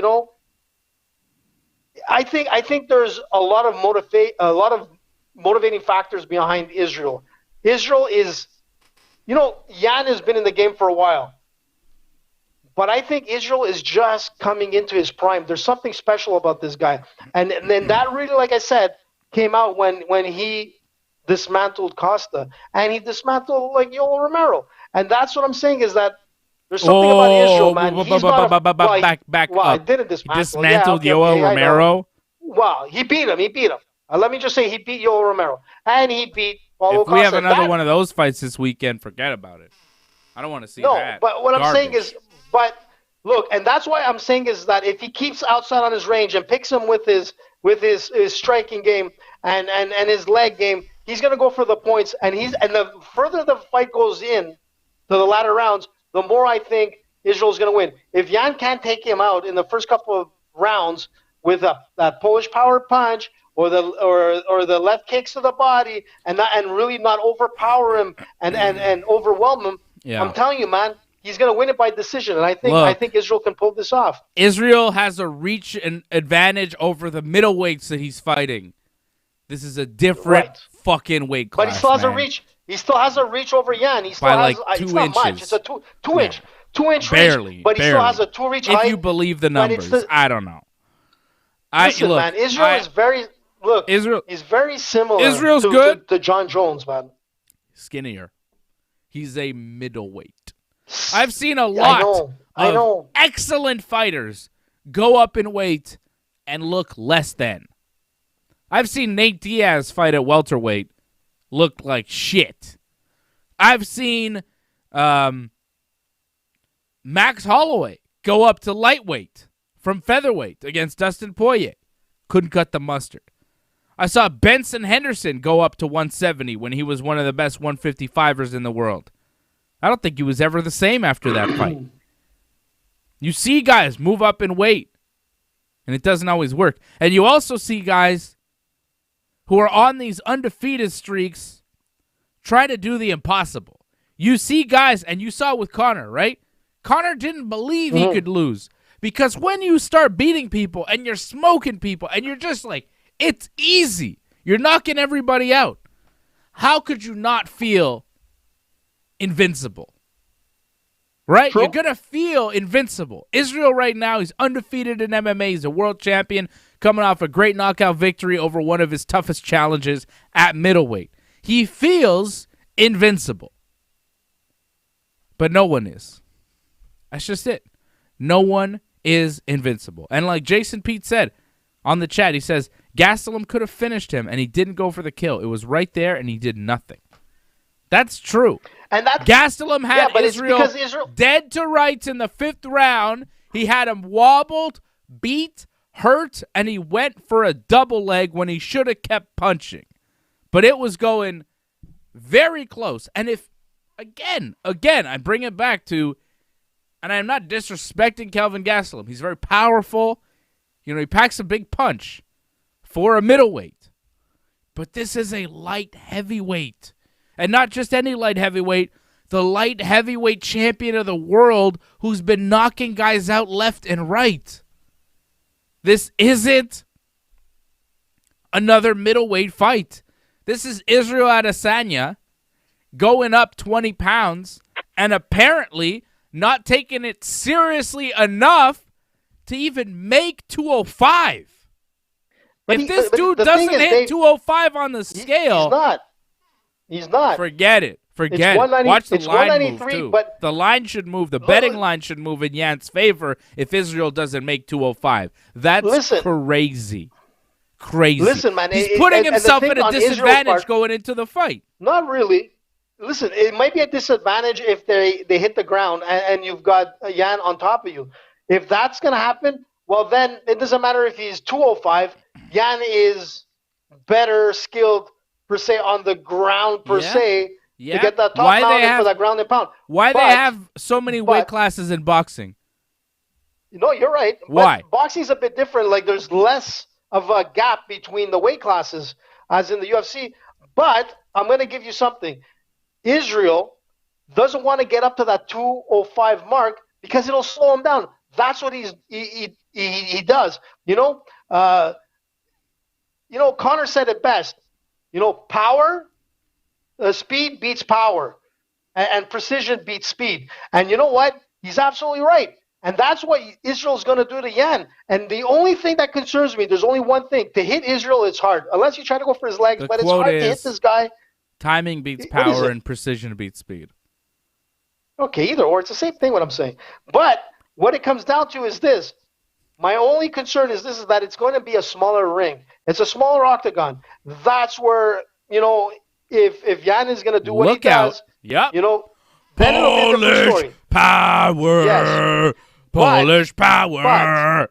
I think there's a lot of motivating factors behind Israel. Israel is, Yan has been in the game for a while, but I think Israel is just coming into his prime. There's something special about this guy, and then that really, like I said, came out when he dismantled Costa and he dismantled Yoel Romero, and that's what I'm saying is that there's something about Israel, man. Back up. I didn't dismantle. Dismantled Yoel Romero. Wow, he beat him. Let me just say he beat Yoel Romero, and he beat Paulo If we Costa. have another one of those fights this weekend, forget about it. I don't want to see that. No, but what I'm saying is, look, and that's why I'm saying is that if he keeps outside on his range and picks him with his striking game and his leg game, he's gonna go for the points. And the further the fight goes in to the latter rounds, the more I think Israel's gonna win. If Yan can't take him out in the first couple of rounds with that Polish power punch or the left kicks to the body and really not overpower him and overwhelm him, I'm telling you, man, he's gonna win it by decision. And I think Israel can pull this off. Israel has a reach and advantage over the middleweights that he's fighting. This is a different fucking weight class. But he still has a reach. He still has a reach over Yan. He still by has 2 it's not inches. much. It's a two inch barely, reach. But he still has a 2 reach height. If you believe the numbers, I don't know. Listen, man, Israel is very He's very similar. Israel's good to John Jones, man. Skinnier. He's a middleweight. I've seen a lot of excellent fighters go up in weight and look less than. I've seen Nate Diaz fight at welterweight, look like shit. I've seen Max Holloway go up to lightweight from featherweight against Dustin Poirier. Couldn't cut the mustard. I saw Benson Henderson go up to 170 when he was one of the best 155ers in the world. I don't think he was ever the same after that fight. You see guys move up in weight, and it doesn't always work. And you also see guys who are on these undefeated streaks try to do the impossible. You see guys, and you saw with Conor, right? Conor didn't believe he could lose. Because when you start beating people and you're smoking people and you're just like, it's easy. You're knocking everybody out. How could you not feel invincible? Right? True. You're going to feel invincible. Israel right now, he's undefeated in MMA. He's a world champion coming off a great knockout victory over one of his toughest challenges at middleweight. He feels invincible. But no one is. That's just it. No one is invincible. And like Jason Pete said on the chat, he says, Gastelum could have finished him, and he didn't go for the kill. It was right there, and he did nothing. That's true. And Gastelum had Israel dead to rights in the 5th round. He had him wobbled, beat, hurt, and he went for a double leg when he should have kept punching. But it was going very close. And if, again, I bring it back to, and I'm not disrespecting Kelvin Gastelum. He's very powerful. He packs a big punch for a middleweight. But this is a light heavyweight. And not just any light heavyweight, the light heavyweight champion of the world who's been knocking guys out left and right. This isn't another middleweight fight. This is Israel Adesanya going up 20 pounds and apparently not taking it seriously enough to even make 205. If this dude doesn't hit 205 on the scale, he's not. Forget it. Watch the line move, too. But the line should move. The betting line should move in Yan's favor if Israel doesn't make 205. That's crazy. Crazy. Listen, man. He's putting himself at a disadvantage going into the fight. Not really. Listen, it might be a disadvantage if they hit the ground and you've got Yan on top of you. If that's going to happen, well, then it doesn't matter if he's 205. Yan is better skilled, per se, on the ground, per se, to get that top mounted for that ground and pound. Why they have so many weight classes in boxing? No, you're right. Why? But boxing's a bit different. Like, there's less of a gap between the weight classes as in the UFC. But I'm going to give you something. Israel doesn't want to get up to that 205 mark because it'll slow him down. That's what he does. Connor said it best. Power, speed beats power, and precision beats speed. And you know what? He's absolutely right. And that's what Israel's going to do to Yan. And the only thing that concerns me, there's only one thing. To hit Israel, it's hard. Unless you try to go for his legs, but it's hard to hit this guy. Timing beats power and precision beats speed. Okay, either or. It's the same thing what I'm saying. But what it comes down to is this. My only concern is this, is that it's going to be a smaller ring. It's a smaller octagon. That's where, if Yan is going to do what he does, then it'll be a different story. Power. Yes. Polish power.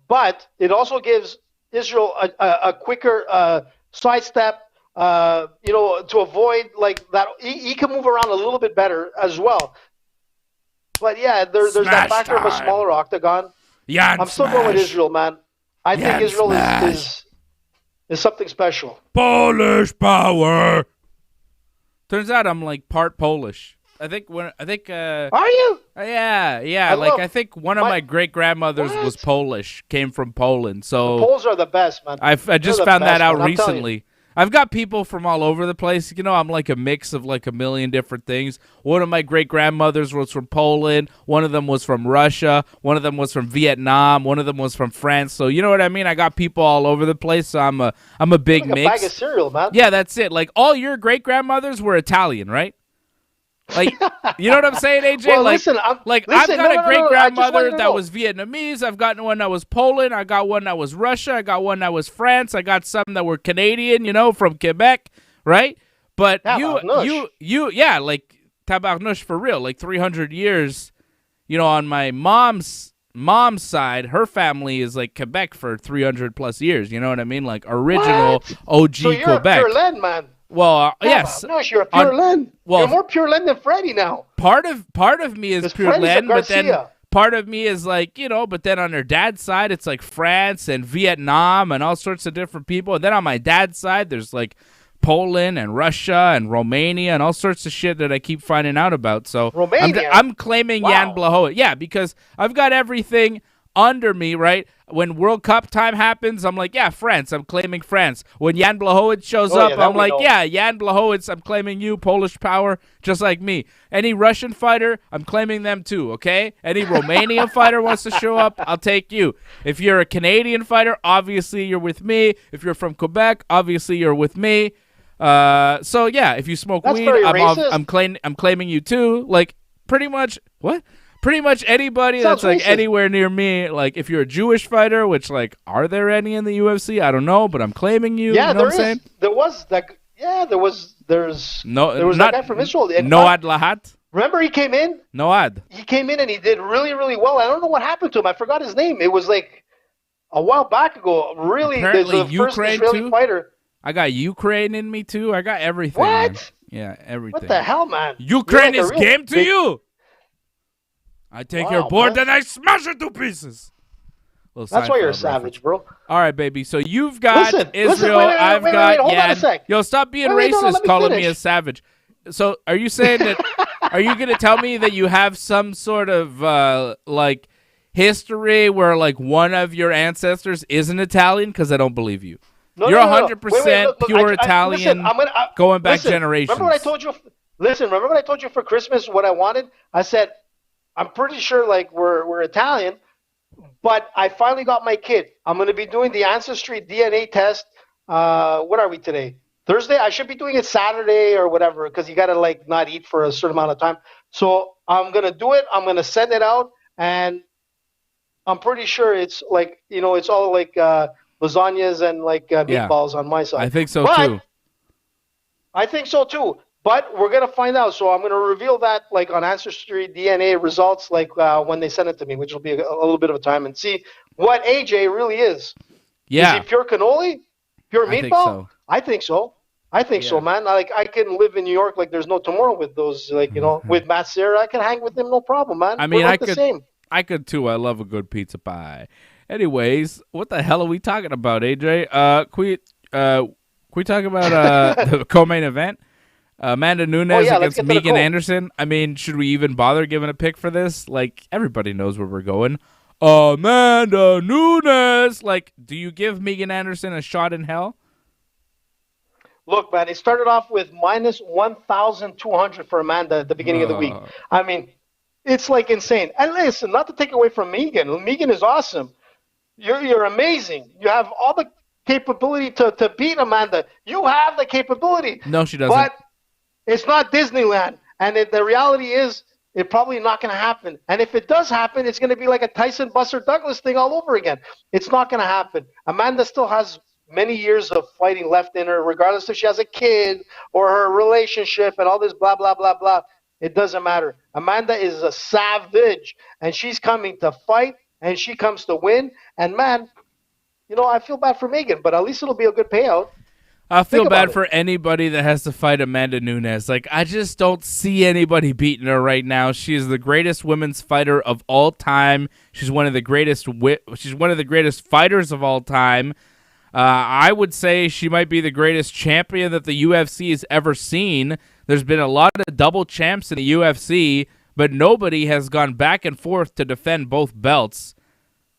But it also gives Israel a quicker sidestep, to avoid like that. He can move around a little bit better as well. But yeah, there's that factor of a smaller octagon. I'm still going with Israel, man. I think Israel is something special. Polish power. Turns out I'm like part Polish. Are you? Yeah. I think one of my great grandmothers was Polish, came from Poland. So the Poles are the best, man. I just found that out recently. I've got people from all over the place. I'm like a mix of like a million different things. One of my great grandmothers was from Poland. One of them was from Russia. One of them was from Vietnam. One of them was from France. So you know what I mean? I got people all over the place. So I'm a big mix. A bag of cereal, man. Yeah, that's it. Like all your great grandmothers were Italian, right? Like, you know what I'm saying, AJ? Well, I've got a great grandmother that was Vietnamese. I've got one that was Poland. I got one that was Russia. I got one that was France. I got some that were Canadian, from Quebec, right? But like tabarnouche for real, like 300 years, on my mom's side, her family is like Quebec for 300 plus years. You know what I mean? Like original OG so you're Quebec. A pure land, man. Well, yes. No, you're a pure land. Well, you're more pure land than Freddie now. Part of me is pure land, but then part of me is like, but then on her dad's side, it's like France and Vietnam and all sorts of different people. And then on my dad's side, there's like Poland and Russia and Romania and all sorts of shit that I keep finding out about. So Romania? I'm claiming Jan Błachowicz. Yeah, because I've got everything under me, right? When World Cup time happens, I'm like, yeah, France. I'm claiming France. When Jan Błachowicz shows up, I'm like, yeah, Jan Błachowicz, I'm claiming you, Polish power, just like me. Any Russian fighter, I'm claiming them too, okay? Any Romanian fighter wants to show up, I'll take you. If you're a Canadian fighter, obviously you're with me. If you're from Quebec, obviously you're with me. So yeah, if you smoke weed, I'm claiming you too. Like pretty much anybody that's like anywhere near me. Like if you're a Jewish fighter, which like are there any in the UFC? I don't know, but I'm claiming you. Yeah, you know what I'm saying? There was that. Yeah, there was that guy from Israel. Noad Lahat. Remember he came in? Noad. He came in and he did really, really well. I don't know what happened to him. I forgot his name. It was like a while back ago. Really, apparently the first Israeli fighter. I got Ukraine in me too. I got everything. What? Man. Yeah, everything. What the hell, man? Ukraine is game to you. I take your board and I smash it to pieces. That's why you're a savage, bro. All right, baby. So you've got Israel. I've got hold on a sec. Yo, stop being racist, calling me a savage. So are you saying that? Are you going to tell me that you have some sort of like history where like one of your ancestors isn't Italian? Because I don't believe you. You're 100% pure Italian, going back generations. Remember what I told you? Remember what I told you for Christmas? What I wanted? I said, I'm pretty sure like we're Italian, but I finally got my kid. I'm going to be doing the ancestry DNA test. What are we today? Thursday? I should be doing it Saturday or whatever because you got to like not eat for a certain amount of time. So I'm going to do it. I'm going to send it out, and I'm pretty sure it's like, it's all like lasagnas and like meatballs on my side. I think so too. I think so too. But we're going to find out. So I'm going to reveal that like on Ancestry DNA results like when they send it to me, which will be a little bit of a time, and see what AJ really is. Yeah. Is he pure cannoli? Pure meatball? I think so. I think so, man. Like I can live in New York like there's no tomorrow with those, like, with Matt Serra. I can hang with him, no problem, man. I mean, I could too. I love a good pizza pie. Anyways, what the hell are we talking about, AJ? Can we talk about the co-main event? Amanda Nunes against Megan Anderson. I mean, should we even bother giving a pick for this? Like, everybody knows where we're going. Amanda Nunes. Like, do you give Megan Anderson a shot in hell? Look, man, it started off with minus 1,200 for Amanda at the beginning of the week. I mean, it's like insane. And listen, not to take away from Megan. Megan is awesome. You're amazing. You have all the capability to beat Amanda. You have the capability. No, she doesn't. But it's not Disneyland. And the reality is, it's probably not going to happen. And if it does happen, it's going to be like a Tyson Buster Douglas thing all over again. It's not going to happen. Amanda still has many years of fighting left in her, regardless if she has a kid or her relationship and all this blah, blah, blah, blah. It doesn't matter. Amanda is a savage, and she's coming to fight, and she comes to win. And, man, you know, I feel bad for Megan, but at least it'll be a good payout. I feel bad for anybody that has to fight Amanda Nunes. Like, I just don't see anybody beating her right now. She is the greatest women's fighter of all time. She's one of the greatest fighters of all time. I would say she might be the greatest champion that the UFC has ever seen. There's been a lot of double champs in the UFC, but nobody has gone back and forth to defend both belts.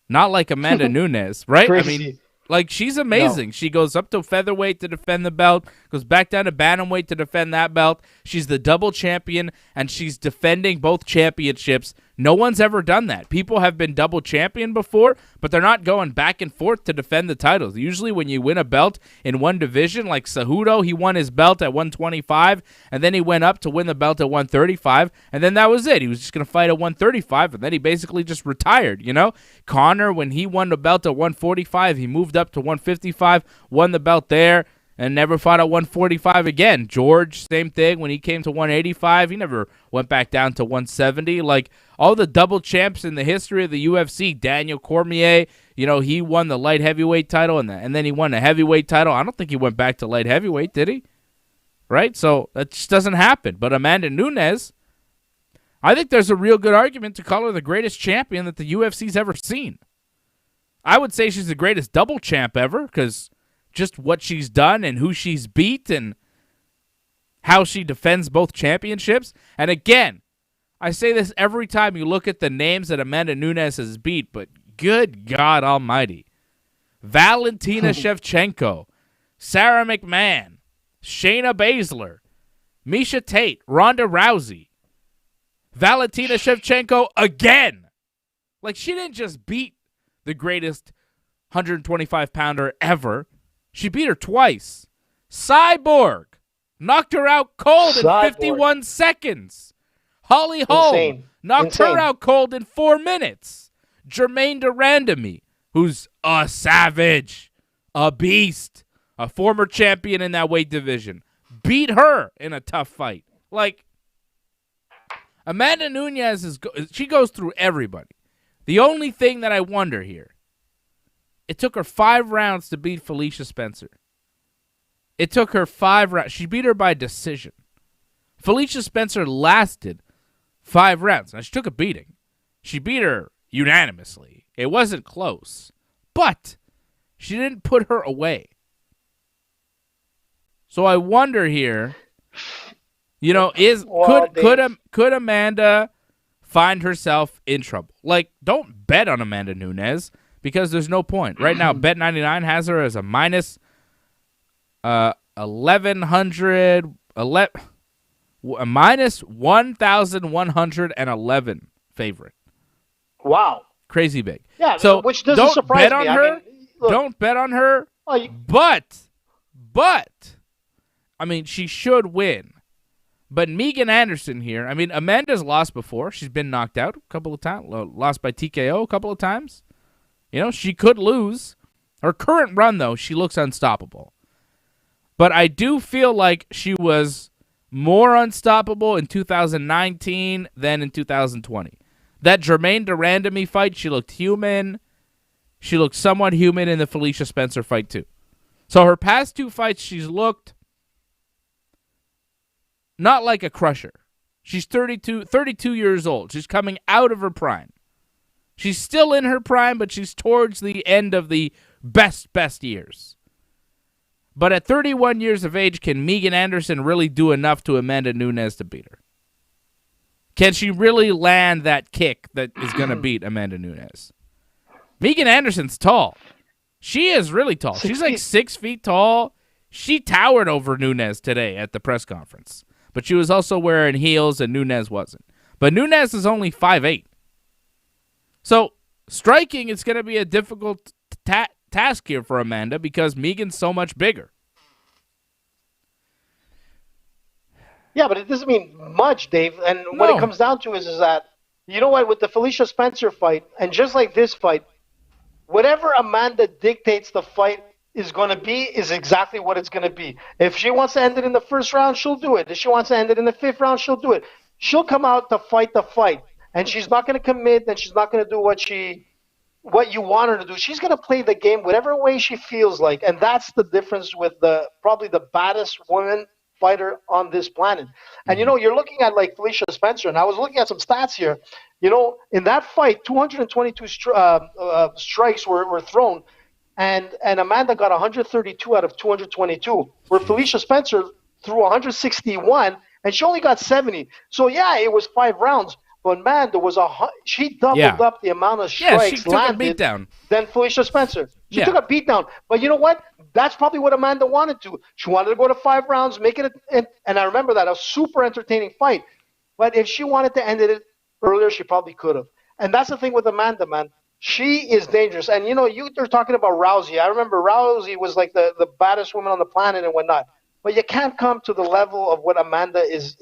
Not like Amanda Nunes, right? Crazy. I mean, like, she's amazing. No. She goes up to featherweight to defend the belt, goes back down to bantamweight to defend that belt. She's the double champion, and she's defending both championships. No one's ever done that. People have been double champion before, but they're not going back and forth to defend the titles. Usually when you win a belt in one division, like Cejudo, he won his belt at 125, and then he went up to win the belt at 135, and then that was it. He was just going to fight at 135, and then he basically just retired, you know? Conor, when he won the belt at 145, he moved up to 155, won the belt there, and never fought at 145 again. George, same thing. When he came to 185, he never went back down to 170. Like, all the double champs in the history of the UFC, Daniel Cormier, you know, he won the light heavyweight title, and then he won the heavyweight title. I don't think he went back to light heavyweight, did he? Right? So that just doesn't happen. But Amanda Nunes, I think there's a real good argument to call her the greatest champion that the UFC's ever seen. I would say she's the greatest double champ ever, because just what she's done and who she's beat and how she defends both championships. And again, I say this every time you look at the names that Amanda Nunes has beat, but good God almighty. Valentina Shevchenko, Sarah McMahon, Shayna Baszler, Miesha Tate, Ronda Rousey, Valentina Shevchenko again. Like, she didn't just beat the greatest 125-pounder ever. She beat her twice. Cyborg knocked her out cold in 51 seconds. Holly Holm knocked her out cold in 4 minutes. Jermaine Durandamy, who's a savage, a beast, a former champion in that weight division, beat her in a tough fight. Like, Amanda Nunes, she goes through everybody. The only thing that I wonder here, it took her 5 rounds to beat Felicia Spencer. It took her 5 rounds. She beat her by decision. Felicia Spencer lasted 5 rounds. Now, she took a beating. She beat her unanimously. It wasn't close. But she didn't put her away. So I wonder here, you know, could Amanda find herself in trouble? Like, don't bet on Amanda Nunes, because there's no point. Right now, Bet99 has her as a minus 1,111 favorite. Wow. Crazy big. Yeah, so which doesn't surprise me. Don't bet on her. But, I mean, she should win. But Megan Anderson here, I mean, Amanda's lost before. She's been knocked out a couple of times, lost by TKO a couple of times. You know, she could lose. Her current run, though, she looks unstoppable. But I do feel like she was more unstoppable in 2019 than in 2020. That Jermaine Durandamy fight, she looked human. She looked somewhat human in the Felicia Spencer fight, too. So her past 2 fights, she's looked not like a crusher. She's 32 years old. She's coming out of her prime. She's still in her prime, but she's towards the end of the best years. But at 31 years of age, can Megan Anderson really do enough to Amanda Nunes to beat her? Can she really land that kick that is going to beat Amanda Nunes? Megan Anderson's tall. She is really tall. She's like 6 feet tall. She towered over Nunes today at the press conference. But she was also wearing heels, and Nunes wasn't. But Nunes is only 5'8". So striking is going to be a difficult task here for Amanda because Megan's so much bigger. Yeah, but it doesn't mean much, Dave. And what it comes down to is that, you know what, with the Felicia Spencer fight, and just like this fight, whatever Amanda dictates the fight is going to be is exactly what it's going to be. If she wants to end it in the first round, she'll do it. If she wants to end it in the 5th round, she'll do it. She'll come out to fight the fight. And she's not going to commit, and she's not going to do what you want her to do. She's going to play the game whatever way she feels like, and that's the difference with probably the baddest woman fighter on this planet. And, you're looking at, like, Felicia Spencer, and I was looking at some stats here. In that fight, 222 strikes were thrown, and Amanda got 132 out of 222, where Felicia Spencer threw 161, and she only got 70. So, yeah, it was 5 rounds. But, man, she doubled up the amount of strikes landed than Felicia Spencer. She took a beatdown. But you know what? That's probably what Amanda wanted to. She wanted to go to 5 rounds, make it and I remember that, a super entertaining fight. But if she wanted to end it earlier, she probably could have. And that's the thing with Amanda, man. She is dangerous. And, you're talking about Rousey. I remember Rousey was like the baddest woman on the planet and whatnot. But you can't come to the level of what Amanda is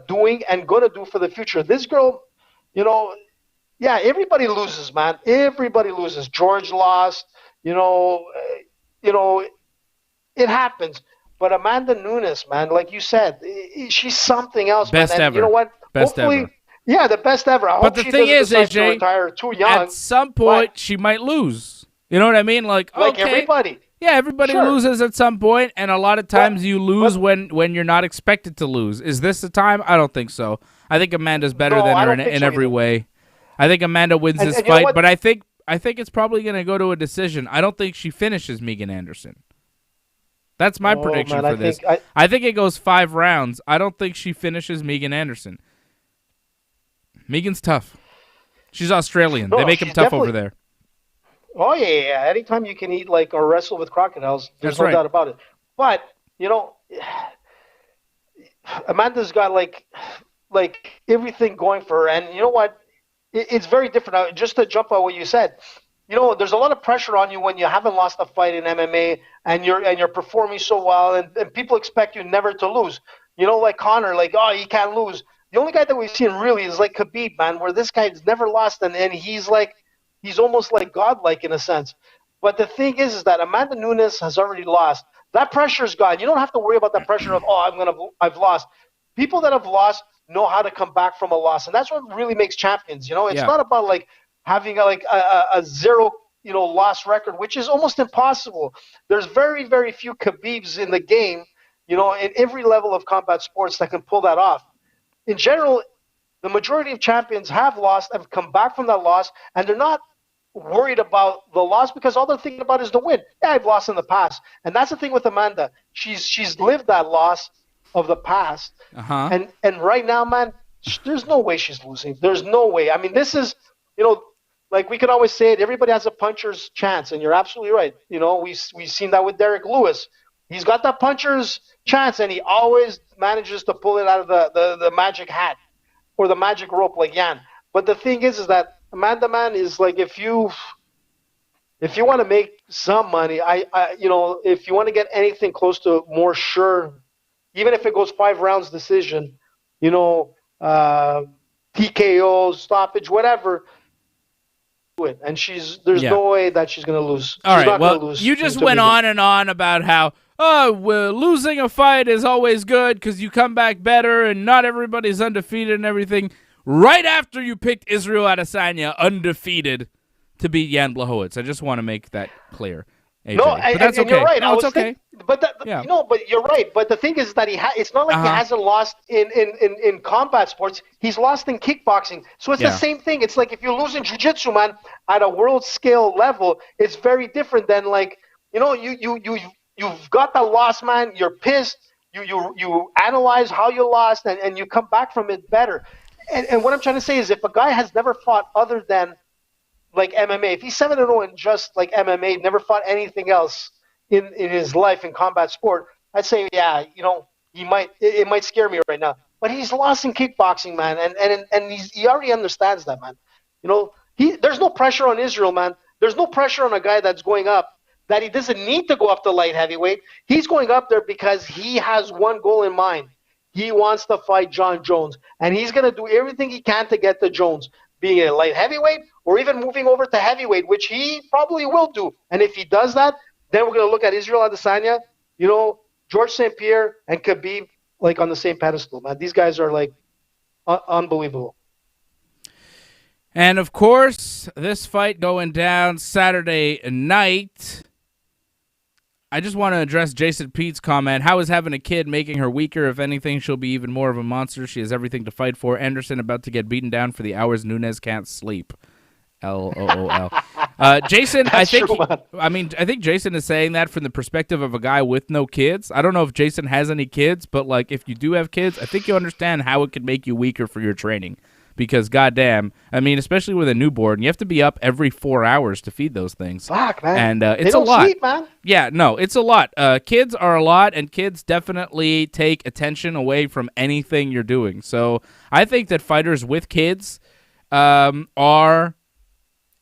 doing and going to do for the future. This girl, everybody loses, man. Everybody loses. George lost. It happens. But Amanda Nunes, man, like you said, she's something else. Best man. And ever. You know what? Best Hopefully, ever. Yeah, the best ever. I but hope the she thing is, doesn't decide AJ, to retire too young. at some point, she might lose. You know what I mean? Like everybody. Yeah, everybody loses at some point, and a lot of times you lose when you're not expected to lose. Is this the time? I don't think so. I think Amanda's better than her in every way. I think Amanda wins this fight, but I think it's probably going to go to a decision. I don't think she finishes Megan Anderson. That's my prediction for this. I think it goes 5 rounds. I don't think she finishes Megan Anderson. Megan's tough. She's Australian. They make them tough over there. Oh, yeah. Anytime you can eat or wrestle with crocodiles, there's no doubt about it. But, Amanda's got like everything going for her. And you know what? It's very different. Just to jump on what you said, there's a lot of pressure on you when you haven't lost a fight in MMA and you're performing so well, and people expect you never to lose. Like Conor, he can't lose. The only guy that we've seen really is like Khabib, man, where this guy's never lost, and he's almost like godlike in a sense. But the thing is that Amanda Nunes has already lost. That pressure's gone. You don't have to worry about that pressure of, I've lost. People that have lost know how to come back from a loss, and that's what really makes champions. It's not about having a zero loss record, which is almost impossible. There's very, very few Khabibs in the game, in every level of combat sports that can pull that off. In general, the majority of champions have lost, have come back from that loss, and they're not worried about the loss because all they're thinking about is the win. Yeah, I've lost in the past. And that's the thing with Amanda. She's lived that loss of the past. And right now, man, there's no way she's losing. There's no way. I mean, this is, we can always say it, everybody has a puncher's chance, and you're absolutely right. We've seen that with Derek Lewis. He's got that puncher's chance, and he always manages to pull it out of the magic hat or the magic rope like Jan. But the thing is that Amanda, man, is if you want to make some money, if you want to get anything close to more sure, even if it goes 5 rounds decision, TKO, stoppage, whatever, do it. And there's no way that she's going to lose. She's not going to lose. You just went on and on about how, losing a fight is always good because you come back better and not everybody's undefeated and everything. Right after you picked Israel Adesanya undefeated to beat Jan Błachowicz. I just want to make that clear. AJ. No, but that's and okay. you're right. No, it's okay. But but you're right. But the thing is that it's not like he hasn't lost in combat sports. He's lost in kickboxing. So it's the same thing. It's like if you lose in jiu-jitsu, man, at a world scale level, it's very different than like, you've got the loss, man. You're pissed. You analyze how you lost and you come back from it better. And what I'm trying to say is if a guy has never fought other than like MMA, if he's 7-0 in just like MMA, never fought anything else in his life in combat sport, I'd say, it might scare me right now. But he's lost in kickboxing, man, and he already understands that, man. There's no pressure on Israel, man. There's no pressure on a guy that's going up that he doesn't need to go up to light heavyweight. He's going up there because he has one goal in mind. He wants to fight John Jones, and he's going to do everything he can to get to Jones, being a light heavyweight or even moving over to heavyweight, which he probably will do. And if he does that, then we're going to look at Israel Adesanya, George St. Pierre, and Khabib like on the same pedestal, man. These guys are like unbelievable. And of course, this fight going down Saturday night. I just want to address Jason Pete's comment. How is having a kid making her weaker? If anything, she'll be even more of a monster. She has everything to fight for. Anderson about to get beaten down for the hours Nunes can't sleep. LOOL. Jason, I think Jason is saying that from the perspective of a guy with no kids. I don't know if Jason has any kids, but like if you do have kids, I think you understand how it could make you weaker for your training. Because goddamn, I mean, especially with a newborn, you have to be up every 4 hours to feed those things. Fuck, man. And it's a lot. Sleep, man. Yeah, no, it's a lot. Kids are a lot, and kids definitely take attention away from anything you're doing. So I think that fighters with kids are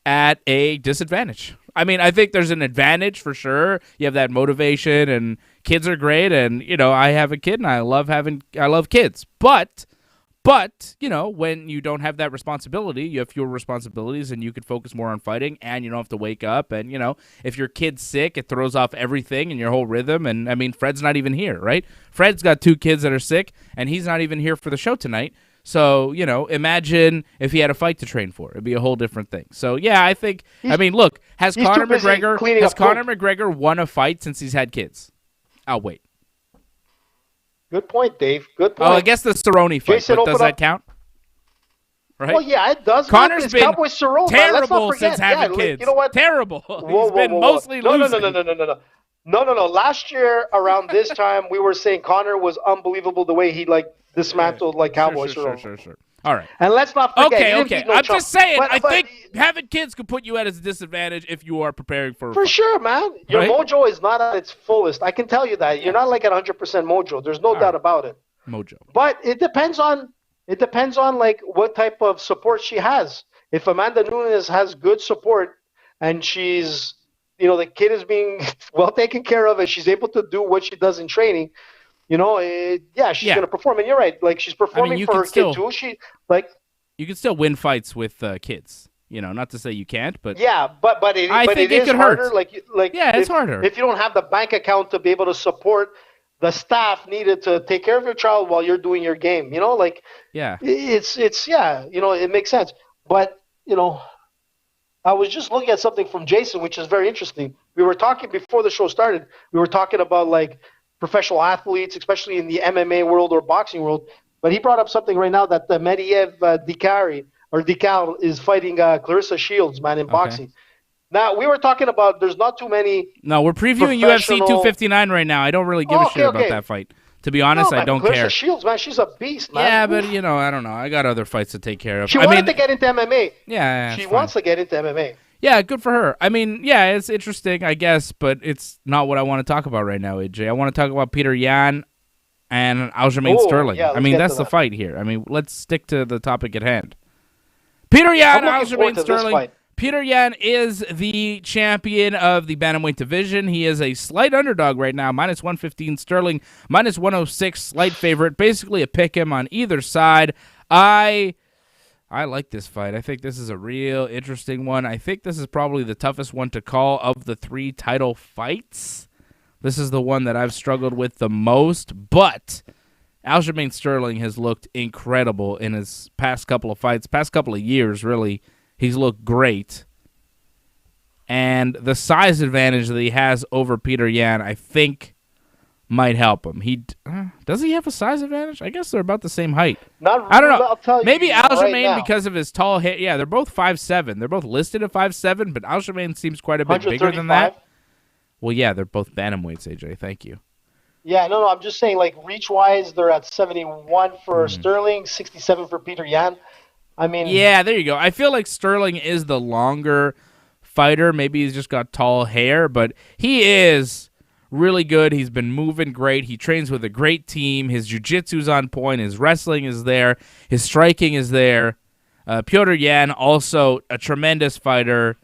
at a disadvantage. I mean, I think there's an advantage for sure. You have that motivation, and kids are great. And I have a kid, and I love kids, But when you don't have that responsibility, you have fewer responsibilities and you could focus more on fighting and you don't have to wake up. And, if your kid's sick, it throws off everything and your whole rhythm. And, I mean, Fred's not even here, right? Fred's got 2 kids that are sick and he's not even here for the show tonight. So, imagine if he had a fight to train for. It'd be a whole different thing. So, yeah, I think, look, has Conor McGregor won a fight since he's had kids? I'll wait. Good point, Dave. Good point. Oh, I guess the Cerrone fight, but does that count? Right? Well, yeah, it does. Conor's been Cerrone, terrible since having kids. You know what? Terrible. He's been mostly losing. No. Last year, around this time, we were saying Conor was unbelievable the way he, dismantled, Cowboy Cerrone. Sure. All right. And let's not forget. Okay. I'm just saying, I think having kids could put you at a disadvantage if you are preparing for a fight. Sure, man. Your mojo is not at its fullest. I can tell you that. You're not at 100% mojo. There's no doubt about it. Mojo. But it depends on what type of support she has. If Amanda Nunes has good support and she's, the kid is being well taken care of and she's able to do what she does in training, she's going to perform. And you're right. She's performing for her kid, too. You can still win fights with kids. Not to say you can't, but... Yeah, but it is harder. It's harder. If you don't have the bank account to be able to support the staff needed to take care of your child while you're doing your game, Yeah. It makes sense. But, I was just looking at something from Jason, which is very interesting. We were talking, before the show started, we were talking about, professional athletes, especially in the MMA world or boxing world. But he brought up something right now that the Mediev Dical is fighting Clarissa Shields, man, in boxing. Now, we were talking about there's not too many. No, we're previewing UFC 259 right now. I don't really give a shit about that fight. To be honest, I don't Clarissa care. Shields, man, she's a beast, man. Yeah, but, I don't know. I got other fights to take care of. She wanted to get into MMA. Yeah, she wants to get into MMA. Yeah, good for her. I mean, yeah, it's interesting, I guess, but it's not what I want to talk about right now, AJ. I want to talk about Peter Yan and Aljamain Sterling. Yeah, that's the fight here. Let's stick to the topic at hand. Peter Yan, Aljamain Sterling. Peter Yan is the champion of the bantamweight division. He is a slight underdog right now, -115. Sterling, -106, slight favorite. Basically a pick 'em on either side. I like this fight. I think this is a real interesting one. I think this is probably the toughest one to call of the 3 title fights. This is the one that I've struggled with the most, but Aljamain Sterling has looked incredible in his past couple of fights, past couple of years, really. He's looked great. and the size advantage that he has over Peter Yan, I think, might help him. Does he have a size advantage? I guess they're about the same height. I don't know. I'll tell you Maybe Aljamain right because of his tall hair. Yeah, they're both 5'7". They're both listed at 5'7", but Aljamain seems quite a bit bigger than that. Well, yeah, they're both bantamweights, AJ. Thank you. Yeah, no, I'm just saying, like, reach-wise, they're at 71 for Sterling, 67 for Peter Yan. I mean... Yeah, there you go. I feel like Sterling is the longer fighter. Maybe he's just got tall hair, but he is really good. He's been moving great. He trains with a great team. His jiu-jitsu's on point. His wrestling is there. His striking is there. Petr Yan, also a tremendous fighter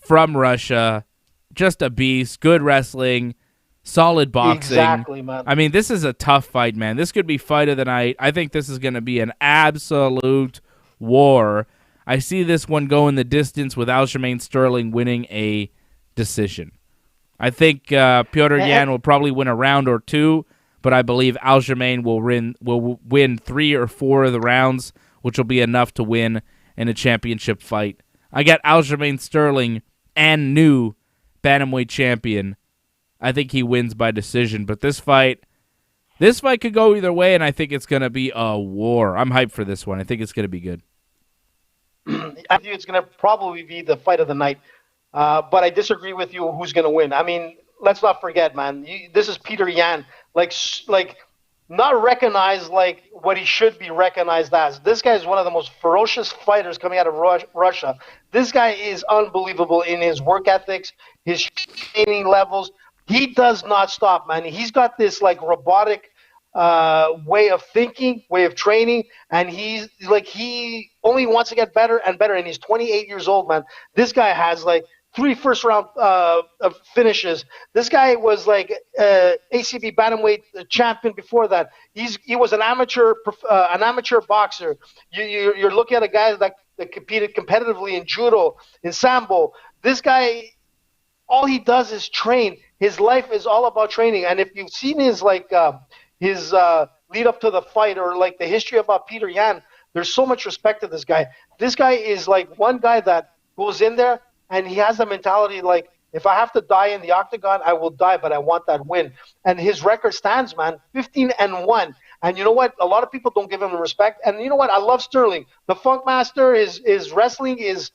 from Russia. Just a beast. Good wrestling. Solid boxing. Exactly, man. I mean, this is a tough fight, man. This could be fight of the night. I think this is going to be an absolute war. I see this one going the distance with Aljamain Sterling winning a decision. I think Petr Yan will probably win a round or two, but I believe Aljamain will win 3 or 4 of the rounds, which will be enough to win in a championship fight. I got Aljamain Sterling and new bantamweight champion. I think he wins by decision, but this fight could go either way, and I think it's going to be a war. I'm hyped for this one. I think it's going to be good. I think it's going to probably be the fight of the night, but I disagree with you who's going to win. I mean, let's not forget, man, this is Peter Yan, like not recognized like what he should be recognized as. This guy is one of the most ferocious fighters coming out of Russia. This guy is unbelievable in his work ethics, his training levels. He does not stop, man. He's got this like robotic way of thinking, way of training, and he only wants to get better and better. And he's 28 years old, man. This guy has like 3 first-round finishes. This guy was like ACB bantamweight champion before that. He was an amateur boxer. You're looking at a guy that competed competitively in judo, in sambo. This guy, all he does is train. His life is all about training. And if you've seen his lead up to the fight or like the history about Peter Yan, there's so much respect to this guy. This guy is like one guy that goes in there and he has the mentality like, if I have to die in the octagon, I will die, but I want that win. And his record stands, man, 15-1. And you know what? A lot of people don't give him the respect. And you know what? I love Sterling. The Funk Master, his wrestling is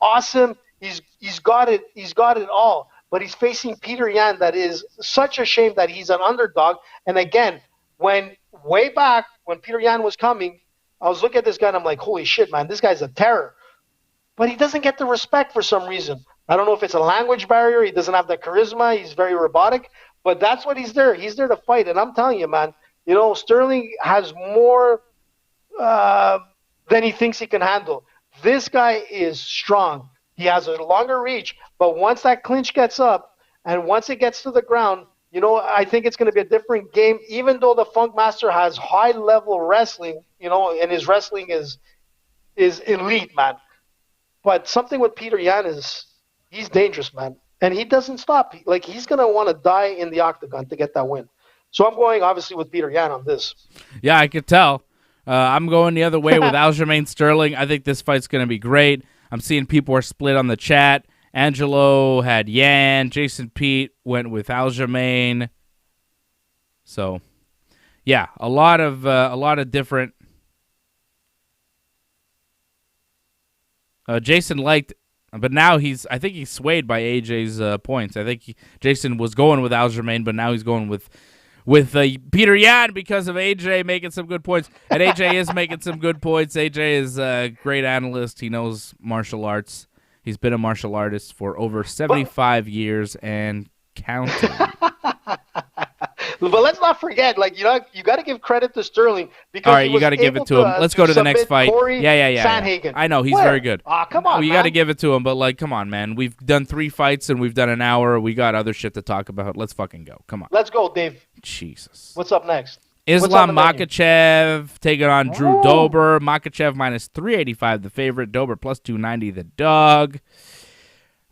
awesome. He's got it. He's got it all. But he's facing Peter Yan. That is such a shame that he's an underdog. And again, way back when Peter Yan was coming, I was looking at this guy and I'm like, holy shit, man, this guy's a terror. But he doesn't get the respect for some reason. I don't know if it's a language barrier. He doesn't have the charisma. He's very robotic. But that's what he's there. He's there to fight. And I'm telling you, man, you know, Sterling has more than he thinks he can handle. This guy is strong. He has a longer reach, but once that clinch gets up and once it gets to the ground, you know, I think it's going to be a different game, even though the Funk Master has high-level wrestling, you know, and his wrestling is elite, man. But something with Peter Yan is he's dangerous, man, and he doesn't stop. Like, he's going to want to die in the octagon to get that win. So I'm going, obviously, with Peter Yan on this. Yeah, I could tell. I'm going the other way with Aljamain Sterling. I think this fight's going to be great. I'm seeing people are split on the chat. Angelo had Yan. Jason Pete went with Aljamain. So, yeah, a lot of different. Jason liked, but now I think he's swayed by AJ's points. I think Jason was going with Aljamain, but now he's going with Peter Yan because of AJ making some good points. And AJ is making some good points. AJ is a great analyst. He knows martial arts. He's been a martial artist for over 75 years and counting. But let's not forget, like, you know, you got to give credit to Sterling because all right, you got to give it to him. Let's go to the next fight. Yeah. Sandhagen. I know he's very good. Come on, you got to give it to him. But like, come on, man. We've done 3 fights and we've done an hour. We got other shit to talk about. Let's fucking go. Come on. Let's go, Dave. Jesus. What's up next? Islam Makhachev taking on Drew Dober. Makhachev minus 385, the favorite. Dober plus 290, the dog.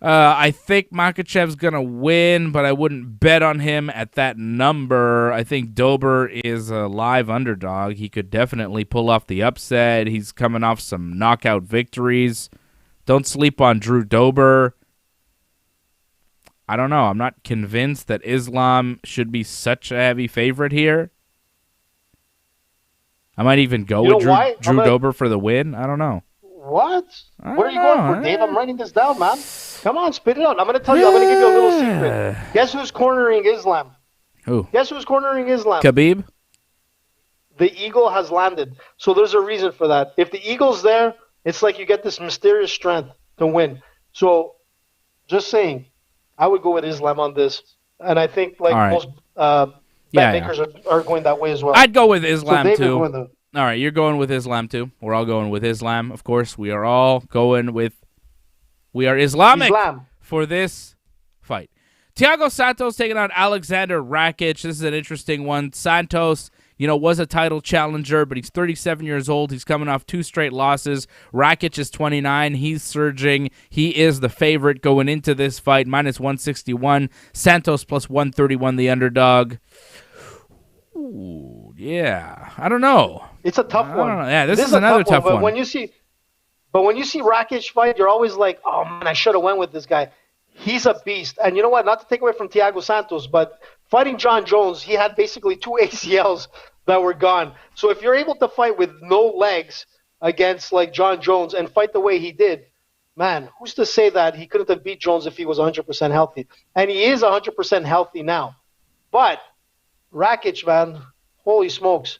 I think Makhachev's going to win, but I wouldn't bet on him at that number. I think Dober is a live underdog. He could definitely pull off the upset. He's coming off some knockout victories. Don't sleep on Drew Dober. I don't know. I'm not convinced that Islam should be such a heavy favorite here. I might even go with Drew Dober for the win. I don't know. What? What are you going for, Dave? I'm writing this down, man. Come on, spit it out. I'm going to tell you. I'm going to give you a little secret. Guess who's cornering Islam? Who? Guess who's cornering Islam? Khabib? The eagle has landed. So there's a reason for that. If the eagle's there, it's like you get this mysterious strength to win. So just saying, I would go with Islam on this. And I think most makers are going that way as well. I'd go with Islam too. All right, you're going with Islam too. We're all going with Islam, of course. We are all going with. We are Islamic for this fight. Thiago Santos taking on Alexander Rakic. This is an interesting one. Santos, was a title challenger, but he's 37 years old. He's coming off 2 straight losses. Rakic is 29. He's surging. He is the favorite going into this fight, -161. Santos +131, the underdog. Ooh, yeah. I don't know. It's a tough one. Yeah, this is another tough one. But when you see Rakic fight, you're always like, oh man, I should have went with this guy. He's a beast. And you know what? Not to take away from Thiago Santos, but fighting John Jones, he had basically 2 ACLs that were gone. So if you're able to fight with no legs against like John Jones and fight the way he did, man, who's to say that he couldn't have beat Jones if he was 100% healthy? And he is 100% healthy now. But Rakic, man, holy smokes.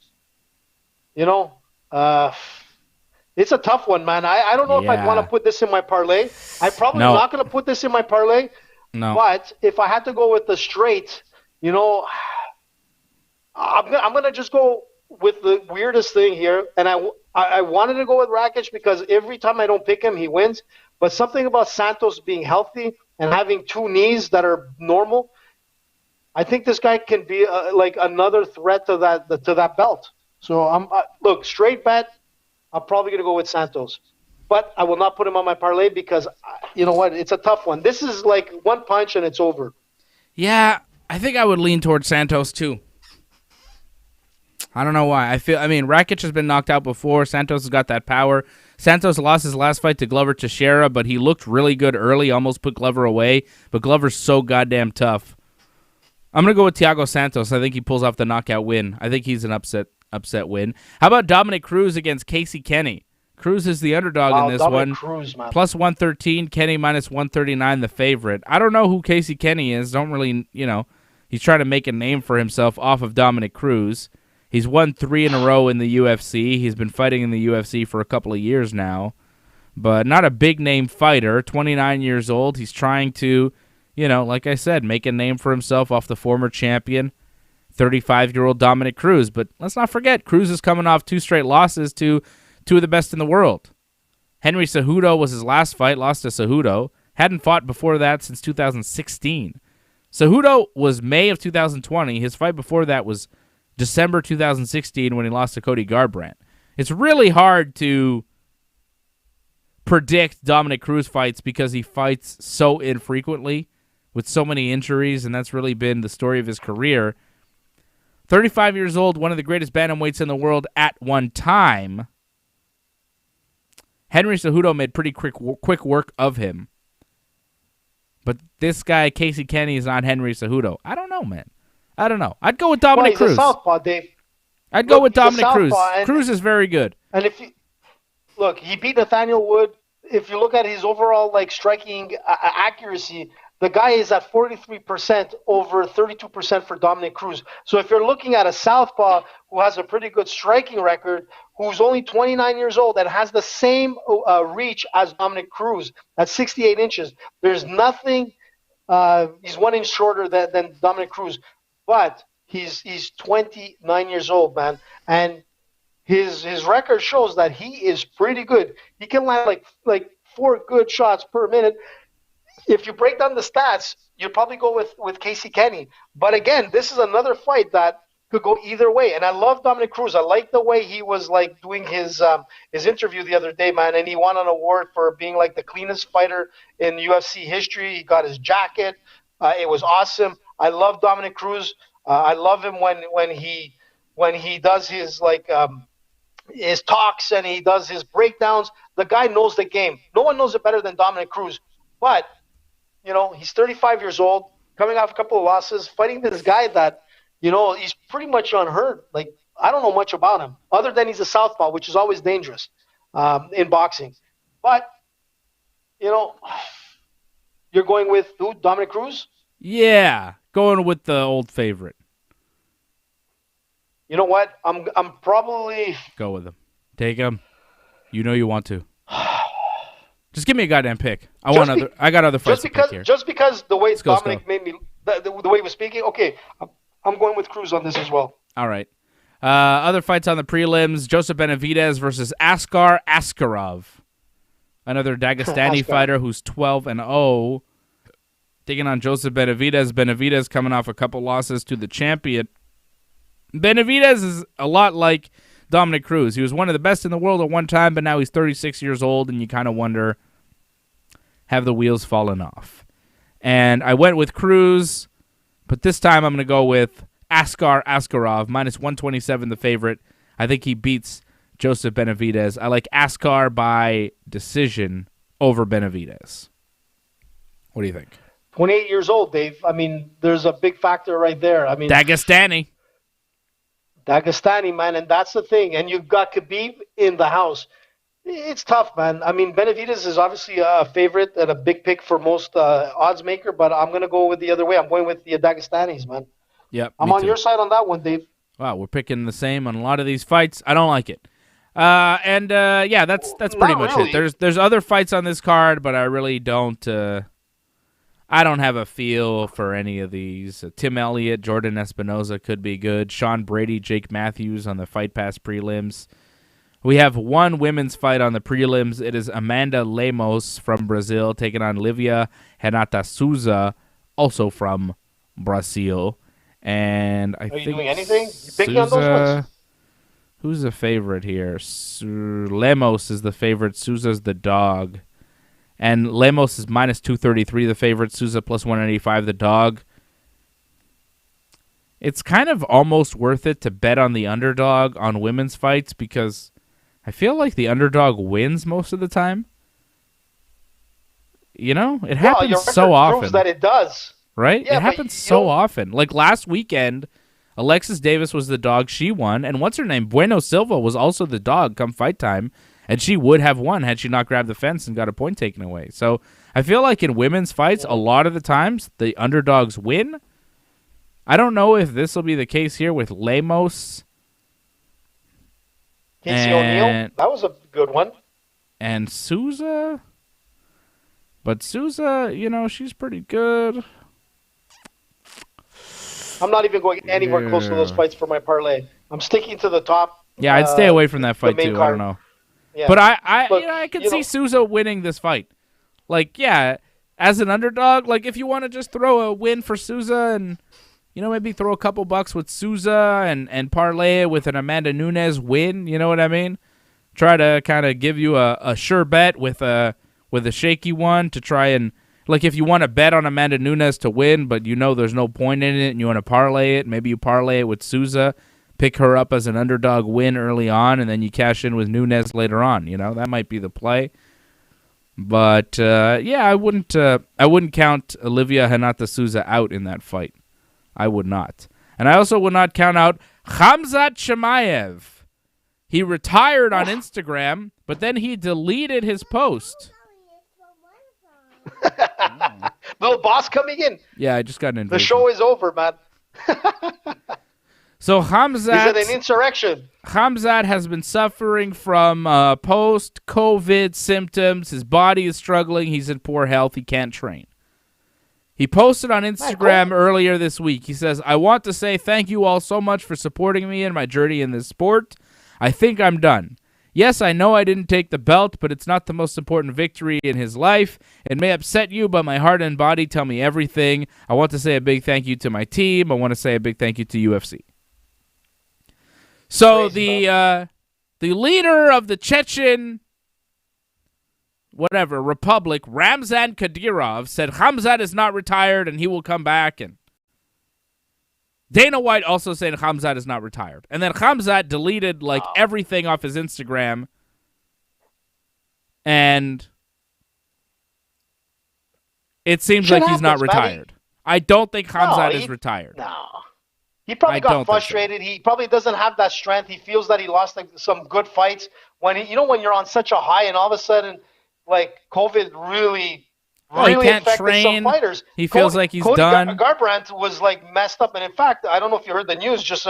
It's a tough one, man. I don't know if I'd want to put this in my parlay. I'm probably not going to put this in my parlay. No. But if I had to go with the straight, I'm going to just go with the weirdest thing here. And I wanted to go with Rakic because every time I don't pick him, he wins. But something about Santos being healthy and having 2 knees that are normal, I think this guy can be like another threat to that belt. So look, straight bet. I'm probably going to go with Santos, but I will not put him on my parlay because you know what? It's a tough one. This is like one punch and it's over. Yeah, I think I would lean towards Santos too. I don't know why. Rakic has been knocked out before. Santos has got that power. Santos lost his last fight to Glover Teixeira, but he looked really good early, almost put Glover away, but Glover's so goddamn tough. I'm going to go with Thiago Santos. I think he pulls off the knockout win. I think he's an upset win. How about Dominic Cruz against Casey Kenny? Cruz is the underdog in this one. Cruz, man. +113, Kenny -139, the favorite. I don't know who Casey Kenny is. Don't really, he's trying to make a name for himself off of Dominic Cruz. He's won 3 in a row in the UFC. He's been fighting in the UFC for a couple of years now, but not a big-name fighter. 29 years old. He's trying to, like I said, make a name for himself off the former champion, 35-year-old Dominic Cruz. But let's not forget, Cruz is coming off 2 straight losses to 2 of the best in the world. Henry Cejudo was his last fight, lost to Cejudo. Hadn't fought before that since 2016. Cejudo was May of 2020. His fight before that was December 2016 when he lost to Cody Garbrandt. It's really hard to predict Dominic Cruz fights because he fights so infrequently with so many injuries, and that's really been the story of his career. 35 years old, one of the greatest bantamweights in the world at one time. Henry Cejudo made pretty quick work of him. But this guy, Casey Kenny, is not Henry Cejudo. I don't know, man. I don't know. I'd go with Dominic Cruz. He's a southpaw, Dave. I'd go with Dominic Cruz. Cruz is very good. And he beat Nathaniel Wood. If you look at his overall striking accuracy, the guy is at 43% over 32% for Dominic Cruz. So if you're looking at a southpaw who has a pretty good striking record, who's only 29 years old and has the same reach as Dominic Cruz at 68 inches, there's nothing. He's 1 inch shorter than Dominic Cruz, but he's 29 years old, man, and his record shows that he is pretty good. He can land like 4 good shots per minute. If you break down the stats, you'd probably go with Casey Kenny. But again, this is another fight that could go either way. And I love Dominic Cruz. I like the way he was doing his interview the other day, man. And he won an award for being the cleanest fighter in UFC history. He got his jacket. It was awesome. I love Dominic Cruz. I love him when he does his talks and he does his breakdowns. The guy knows the game. No one knows it better than Dominic Cruz. But he's 35 years old, coming off a couple of losses, fighting this guy that, he's pretty much unheard. Like, I don't know much about him other than he's a southpaw, which is always dangerous in boxing. But, you're going with who? Dominic Cruz? Yeah, going with the old favorite. You know what? I'm probably go with him. Take him. You know you want to. Just give me a goddamn pick. I got other fights to pick here. Just because the way Dominic made me, the way he was speaking. Okay, I'm going with Cruz on this as well. All right. Other fights on the prelims: Joseph Benavidez versus Askar Askarov, another Dagestani fighter who's 12-0, taking on Joseph Benavidez. Benavidez coming off a couple losses to the champion. Benavidez is a lot like Dominic Cruz. He was one of the best in the world at one time, but now he's 36 years old, and you kind of wonder, have the wheels fallen off? And I went with Cruz, but this time I'm going to go with Askar Askarov, minus 127, the favorite. I think he beats Joseph Benavidez. I like Askar by decision over Benavidez. What do you think? 28 years old, Dave. I mean, there's a big factor right there. I mean, Dagestani, man, and that's the thing. And you've got Khabib in the house. It's tough, man. I mean, Benavidez is obviously a favorite and a big pick for most odds maker, but I'm going to go with the other way. I'm going with the Dagestanis, man. Yep, I'm on your side on that one, Dave. Wow, we're picking the same on a lot of these fights. I don't like it. Yeah, that's pretty much it. There's other fights on this card, but I really don't. I don't have a feel for any of these. Tim Elliott, Jordan Espinoza could be good. Sean Brady, Jake Matthews on the Fight Pass prelims. We have one women's fight on the prelims. It is Amanda Lemos from Brazil taking on Livia Renata Souza, also from Brazil. And I think you doing anything? You picking on those ones? Who's the favorite here? Lemos is the favorite. Souza's the dog. And Lemos is minus 233, the favorite. Souza plus 185, the dog. It's kind of almost worth it to bet on the underdog on women's fights because I feel like the underdog wins most of the time. It happens so often. Proves that it does. Right? Yeah, it happens so often. Like last weekend, Alexis Davis was the dog. She won. And what's her name? Bueno Silva was also the dog come fight time. And she would have won had she not grabbed the fence and got a point taken away. So I feel like in women's fights, a lot of the times, the underdogs win. I don't know if this will be the case here with Lemos. Casey O'Neill, that was a good one. And Souza. But Souza, she's pretty good. I'm not even going anywhere close to those fights for my parlay. I'm sticking to the top. Yeah, I'd stay away from that fight too. Card. I don't know. Yeah. But I can see Souza winning this fight. Like, yeah, as an underdog, like if you want to just throw a win for Souza and, maybe throw a couple bucks with Souza and parlay it with an Amanda Nunes win, you know what I mean? Try to kind of give you a sure bet with a shaky one to try and, like if you want to bet on Amanda Nunes to win, but there's no point in it and you want to parlay it, maybe you parlay it with Souza. Pick her up as an underdog win early on, and then you cash in with Nunes later on. That might be the play. But yeah, I wouldn't count Olivia Renata Souza out in that fight. I would not, and I also would not count out Khamzat Chimaev. He retired on Instagram, but then he deleted his post. Little boss coming in. Yeah, I just got an invitation. The show is over, man. So Khamzat is it an insurrection? Khamzat has been suffering from post-COVID symptoms. His body is struggling. He's in poor health. He can't train. He posted on Instagram earlier this week. He says, I want to say thank you all so much for supporting me in my journey in this sport. I think I'm done. Yes, I know I didn't take the belt, but it's not the most important victory in his life. It may upset you, but my heart and body tell me everything. I want to say a big thank you to my team. I want to say a big thank you to UFC. So the leader of the Chechen republic, Ramzan Kadyrov, said Khamzat is not retired and he will come back. And Dana White also said Khamzat is not retired. And then Khamzat deleted everything off his Instagram. And It seems Shit like he's not happens, man. retired. I don't think Khamzat is retired. No. He probably got frustrated. He probably doesn't have that strength. He feels that he lost some good fights. When when you're on such a high and all of a sudden, like, COVID really he can't affected train. some fighters. He feels like he's done. Garbrandt was like messed up, and in fact, I don't know if you heard the news just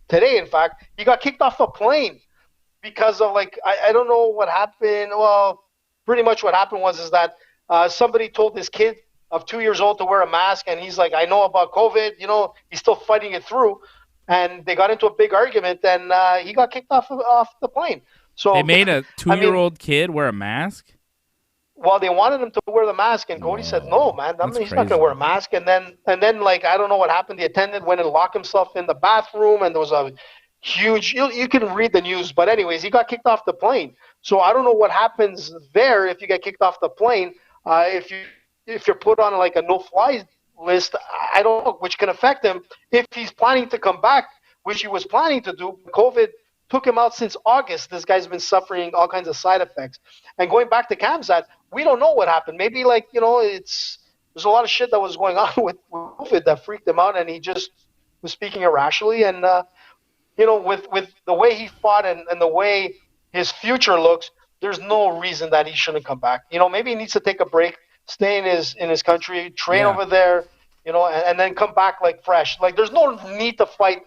today. In fact, he got kicked off a plane because of I don't know what happened. Well, pretty much what happened is that somebody told this kid of 2 years old to wear a mask, and he's like, I know about COVID, he's still fighting it through, and they got into a big argument, and he got kicked off the plane. So they made a 2-year-old kid wear a mask? Well, they wanted him to wear the mask, and Cody said, no, man, he's not going to wear a mask. And then like, I don't know what happened. The attendant went and locked himself in the bathroom, and there was a huge, you can read the news, but anyways, he got kicked off the plane. So I don't know what happens there if you get kicked off the plane. If you're put on like a no-fly list, I don't know, which can affect him if he's planning to come back, which he was planning to do. COVID took him out since August. This guy's been suffering all kinds of side effects. And going back to Khamzat, we don't know what happened. Maybe there's a lot of shit that was going on with COVID that freaked him out, and he just was speaking irrationally. And with the way he fought and the way his future looks, there's no reason that he shouldn't come back. Maybe he needs to take a break, stay in his country, train over there, and then come back fresh. There's no need to fight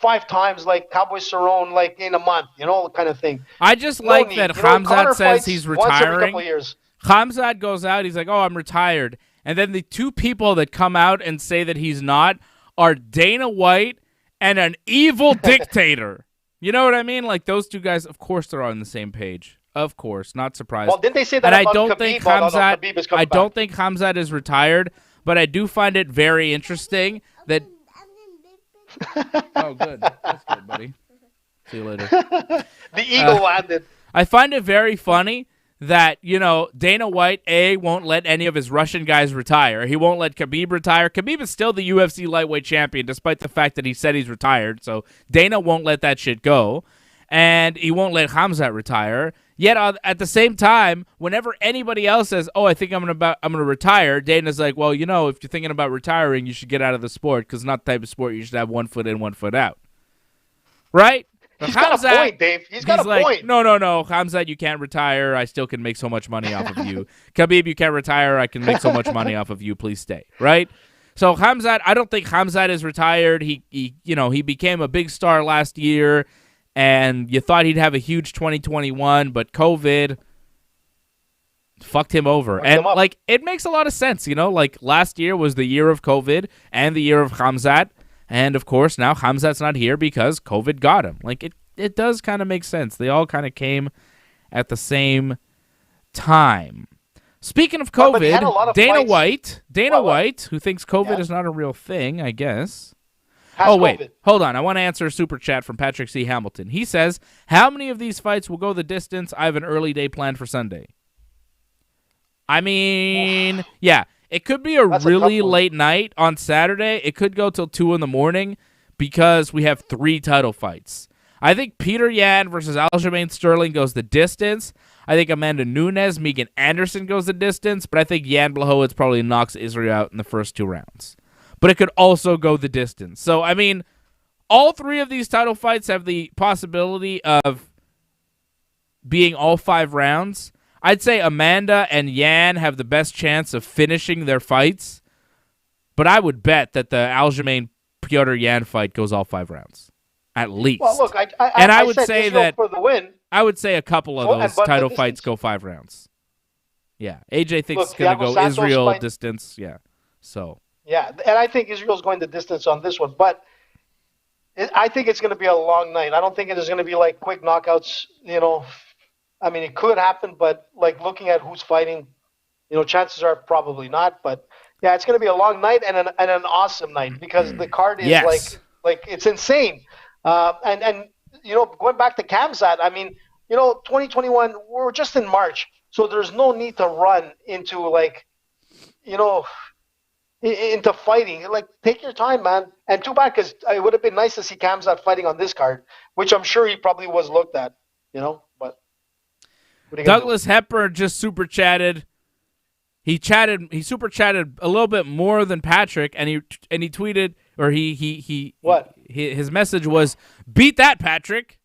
5 times like Cowboy Cerrone in a month, kind of thing. I just like that Khamzat says he's retiring. Once every couple of years. Khamzat goes out, he's like, oh, I'm retired. And then the 2 people that come out and say that he's not are Dana White and an evil dictator. You know what I mean? Those 2 guys, of course they're on the same page. Of course, not surprised. Well, didn't they say that about Khabib? I don't think Khamzat is retired, but I do find it very interesting that. Oh, good. That's good, buddy. See you later. The eagle landed. I find it very funny that Dana White won't let any of his Russian guys retire. He won't let Khabib retire. Khabib is still the UFC lightweight champion, despite the fact that he said he's retired. So Dana won't let that shit go, and he won't let Khamzat retire. Yet at the same time, whenever anybody else says, "Oh, I think I'm gonna retire," Dana's like, "Well, if you're thinking about retiring, you should get out of the sport because it's not the type of sport you should have 1 foot in, 1 foot out." Right? He's got a point, Dave. He's got a point. No, Khamzat, you can't retire. I still can make so much money off of you. Khabib, you can't retire. I can make so much money off of you. Please stay. Right? So Khamzat, I don't think Khamzat is retired. He became a big star last year. And you thought he'd have a huge 2021, but COVID fucked him over. And it makes a lot of sense, last year was the year of COVID and the year of Khamzat. And of course, now Khamzat's not here because COVID got him. It does kind of make sense. They all kind of came at the same time. Speaking of COVID, Dana White, who thinks COVID is not a real thing, I guess. Wait, hold on. I want to answer a super chat from Patrick C. Hamilton. He says, how many of these fights will go the distance? I have an early day planned for Sunday. I mean, yeah, it could be a really late night on Saturday. It could go till 2 in the morning because we have 3 title fights. I think Peter Yan versus Aljamain Sterling goes the distance. I think Amanda Nunes, Megan Anderson goes the distance, but I think Jan Blachowicz probably knocks Israel out in the first 2 rounds. But it could also go the distance. So, I mean, all 3 of these title fights have the possibility of being all 5 rounds. I'd say Amanda and Yan have the best chance of finishing their fights. But I would bet that the Aljamain Piotr Yan fight goes all 5 rounds. At least. Well, look, I would say Israel that for the win. I would say a couple of those title fights go 5 rounds. Yeah. AJ thinks it's going to go Israel distance. Yeah. So. Yeah, and I think Israel's going the distance on this one, but I think it's going to be a long night. I don't think it is going to be quick knockouts. I mean, it could happen, but looking at who's fighting, chances are probably not. But yeah, it's going to be a long night and an awesome night because the card is it's insane. And going back to Khamzat, I mean, 2021, we're just in March, so there's no need to run into into fighting. Take your time, man. And too bad because it would have been nice to see Khamzat fighting on this card, which I'm sure he probably was looked at, but Douglas Hepburn just super chatted. He super chatted a little bit more than Patrick, and he tweeted, or his message was, "Beat that, Patrick."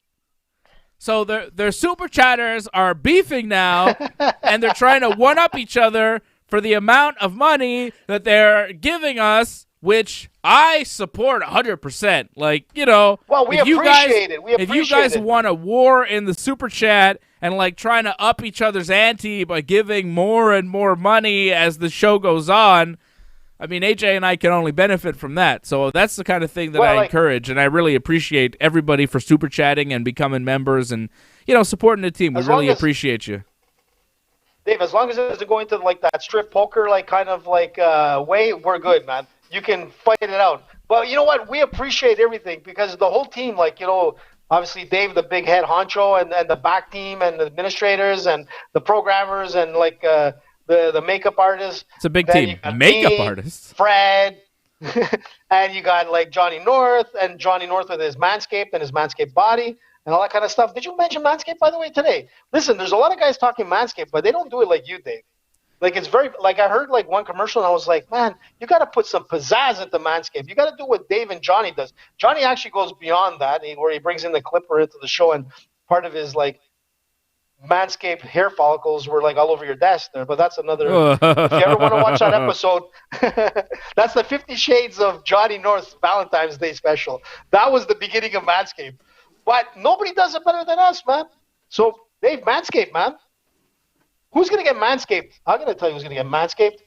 So their super chatters are beefing now, and they're trying to one up each other for the amount of money that they're giving us, which I support 100%. Like, you know, well, we appreciate it. If you guys want a war in the super chat and like trying to up each other's ante by giving more and more money as the show goes on, I mean, AJ and I can only benefit from that. So that's the kind of thing that I encourage, and I really appreciate everybody for super chatting and becoming members and, you know, supporting the team. We really appreciate you. Dave, as long as it doesn't go into like that strip poker like kind of like way, we're good, man. You can fight it out. But you know what? We appreciate everything because the whole team, like, you know, obviously Dave, the big head honcho, and the back team and the administrators and the programmers and like the makeup artists. It's a big team. Makeup artists. Fred. And you got like Johnny North with his Manscaped and his Manscaped body and all that kind of stuff. Did you mention Manscaped, by the way, today? Listen, there's a lot of guys talking Manscaped, but they don't do it like you, Dave. Like, it's very, like, I heard, like, one commercial, and I was like, man, you got to put some pizzazz into Manscaped. You got to do what Dave and Johnny does. Johnny actually goes beyond that, where he brings in the clipper into the show, and part of his, like, Manscaped hair follicles were, like, all over your desk there. But that's another, if you ever want to watch that episode, that's the 50 Shades of Johnny North's Valentine's Day special. That was the beginning of Manscaped. But nobody does it better than us, man. So, Dave, Manscaped, man. Who's going to get Manscaped? I'm going to tell you who's going to get Manscaped.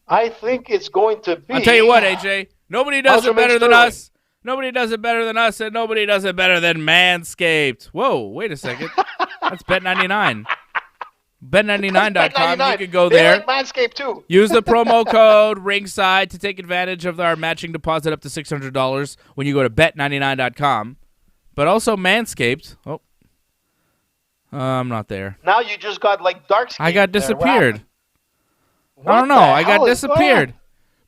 I think it's going to be... I'll tell you what, AJ. Nobody does it better than us. Nobody does it better than us, and nobody does it better than Manscaped. Whoa, wait a second. That's Bet99. Bet99.com. You can go there. They like Manscaped, too. Use the promo code Ringside to take advantage of our matching deposit up to $600 when you go to Bet99.com. But also Manscaped. Oh. I'm not there. Now you just got like dark skin. I got disappeared. I don't know. I got disappeared.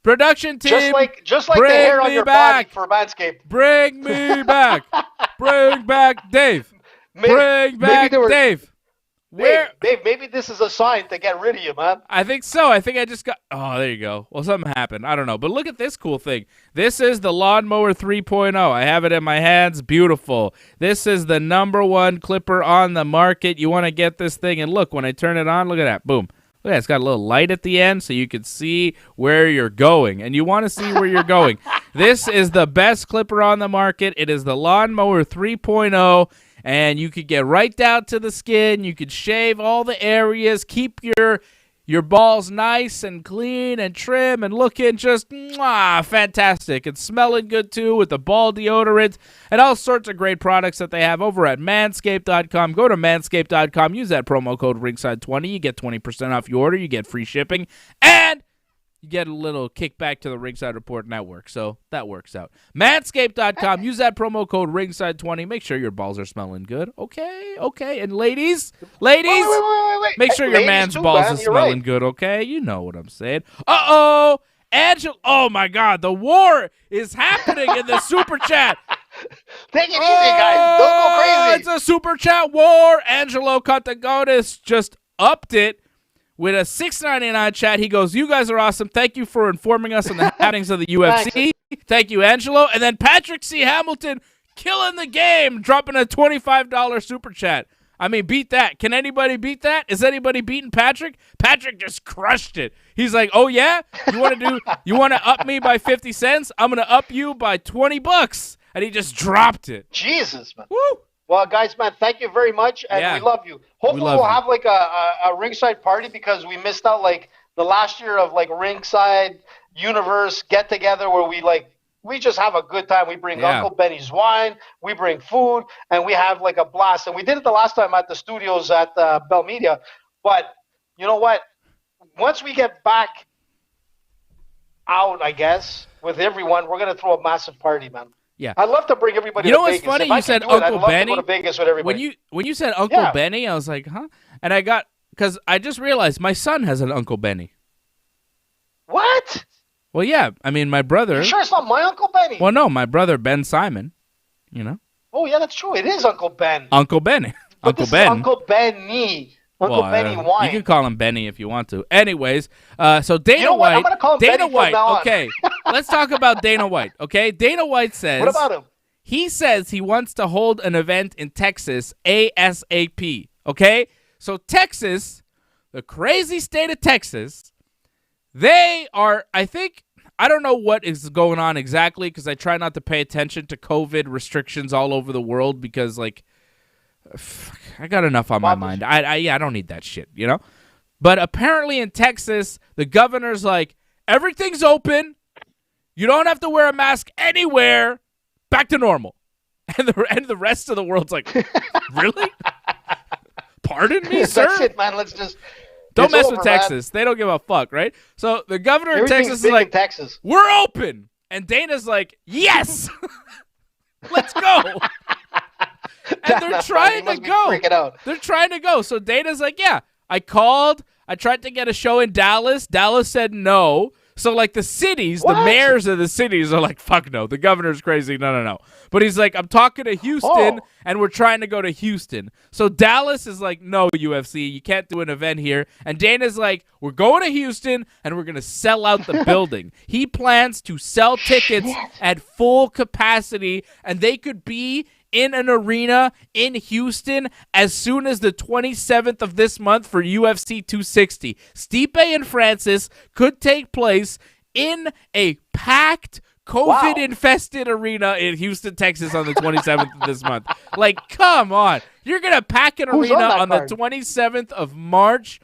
Production team, just like the hair on your body for Manscaped. Bring me back. Bring back Dave. Bring back Dave. Dave, maybe this is a sign to get rid of you, man. I think so. I think I just got... Oh, there you go. Well, something happened. I don't know. But look at this cool thing. This is the Lawnmower 3.0. I have it in my hands. Beautiful. This is the #1 clipper on the market. You want to get this thing. And look, when I turn it on, look at that. Boom. Look at that. It's got a little light at the end so you can see where you're going. And you want to see where you're going. This is the best clipper on the market. It is the Lawnmower 3.0. And you could get right down to the skin. You could shave all the areas. Keep your balls nice and clean and trim and looking just fantastic. It's smelling good, too, with the ball deodorant and all sorts of great products that they have over at Manscaped.com. Go to Manscaped.com. Use that promo code Ringside20. You get 20% off your order. You get free shipping. And you get a little kickback to the Ringside Report Network, so that works out. Manscaped.com. Use that promo code Ringside20. Make sure your balls are smelling good. Okay. And ladies, wait. make sure your man's balls are smelling good, okay? You know what I'm saying. Uh-oh. Angela. Oh, my God. The war is happening in the Super Chat. Take it easy, guys. Don't go crazy. It's a Super Chat war. Angelo Contagonis just upped it. With a $6.99 chat, he goes, "You guys are awesome. Thank you for informing us on the happenings of the UFC. Thank you, Angelo." And then Patrick C. Hamilton killing the game, dropping a $25 super chat. I mean, beat that. Can anybody beat that? Is anybody beating Patrick? Patrick just crushed it. He's like, "Oh yeah, you want to up me by 50 cents? I'm gonna up you by $20." And he just dropped it. Jesus, man. Woo! Well, guys, man, thank you very much, and we love you. Hopefully we'll have, like, a ringside party because we missed out, like, the last year of, like, Ringside Universe get-together where we just have a good time. We bring Uncle Benny's wine, we bring food, and we have, like, a blast. And we did it the last time at the studios at Bell Media. But you know what? Once we get back out, I guess, with everyone, we're going to throw a massive party, man. Yeah, I'd love to bring everybody. You know what's funny? You said Uncle Benny. I'd love to go to Vegas with everybody. When you said Uncle Benny, I was like, huh? And because I just realized my son has an Uncle Benny. What? Well, yeah. I mean, my brother. You sure it's not my Uncle Benny? Well, no, my brother Ben Simon. You know. Oh yeah, that's true. It is Uncle Ben. Uncle Benny. Uncle Benny. Uncle Benny Wine. You can call him Benny if you want to. Anyways, so Dana You know what? White. I'm gonna call him Dana Benny from White. now on. Okay, let's talk about Dana White. Okay, Dana White says. What about him? He says he wants to hold an event in Texas ASAP. Okay, so Texas, the crazy state of Texas, they are. I don't know what is going on exactly because I try not to pay attention to COVID restrictions all over the world because, like, I got enough on my mind. I don't need that shit, you know? But apparently in Texas, the governor's like, everything's open. You don't have to wear a mask anywhere. Back to normal. And the rest of the world's like, really? Pardon me, sir? That's it, man. Let's just... Don't mess with Texas. Man. They don't give a fuck, right? So the governor of Texas is like, Texas. We're open. And Dana's like, yes. Let's go. And they're trying to go. They're trying to go. So Dana's like, yeah, I called. I tried to get a show in Dallas. Dallas said no. So, like, the cities, the mayors of the cities are like, fuck no. The governor's crazy. No. But he's like, I'm talking to Houston, and we're trying to go to Houston. So Dallas is like, no, UFC, you can't do an event here. And Dana's like, we're going to Houston, and we're going to sell out the building. He plans to sell tickets at full capacity, and they could be in an arena in Houston as soon as the 27th of this month for UFC 260. Stipe and Francis could take place in a packed, COVID-infested arena in Houston, Texas on the 27th of this month. Like, come on. You're going to pack an arena on the 27th of March?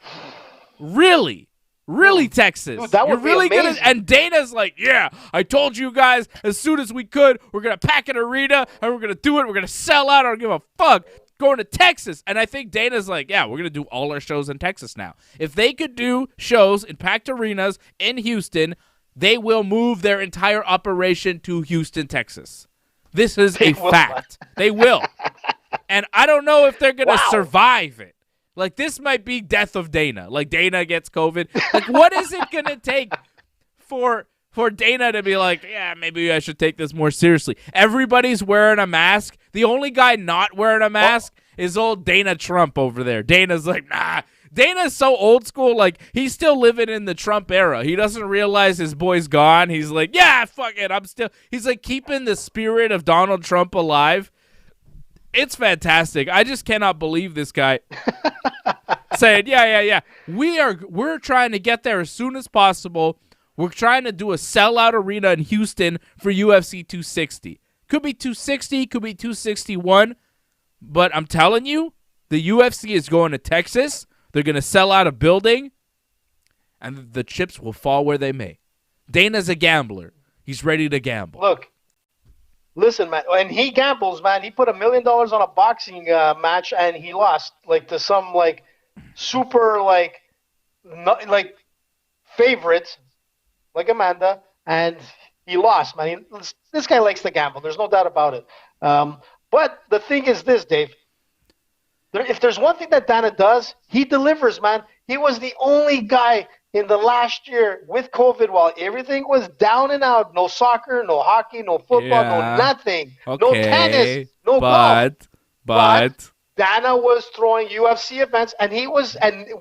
Really? Really, Texas? Dude, that would You're really be amazing. gonna, and Dana's like, yeah, I told you guys as soon as we could, we're going to pack an arena, and we're going to do it. We're going to sell out. I don't give a fuck. Going to Texas. And I think Dana's like, yeah, we're going to do all our shows in Texas now. If they could do shows in packed arenas in Houston, they will move their entire operation to Houston, Texas. This is a fact. They will. And I don't know if they're going to survive it. Like, this might be death of Dana. Like, Dana gets COVID. Like, what is it going to take for Dana to be like, yeah, maybe I should take this more seriously? Everybody's wearing a mask. The only guy not wearing a mask is old Dana Trump over there. Dana's like, nah. Dana's so old school. Like, he's still living in the Trump era. He doesn't realize his boy's gone. He's like, yeah, fuck it. He's like keeping the spirit of Donald Trump alive. It's fantastic. I just cannot believe this guy saying, yeah. We're trying to get there as soon as possible. We're trying to do a sellout arena in Houston for UFC 260. Could be 260, could be 261. But I'm telling you, the UFC is going to Texas. They're going to sell out a building, and the chips will fall where they may. Dana's a gambler. He's ready to gamble. Look. Listen, man, and he gambles, man. He put $1 million on a boxing match, and he lost, like, to some, like, super, like, favorite, like Amanda, and he lost, man. This guy likes to gamble. There's no doubt about it. But the thing is this, Dave. If there's one thing that Dana does, he delivers, man. He was the only guy in the last year with COVID while everything was down and out. No soccer, no hockey, no football, no nothing. Okay, no tennis, no golf. But Dana was throwing UFC events, and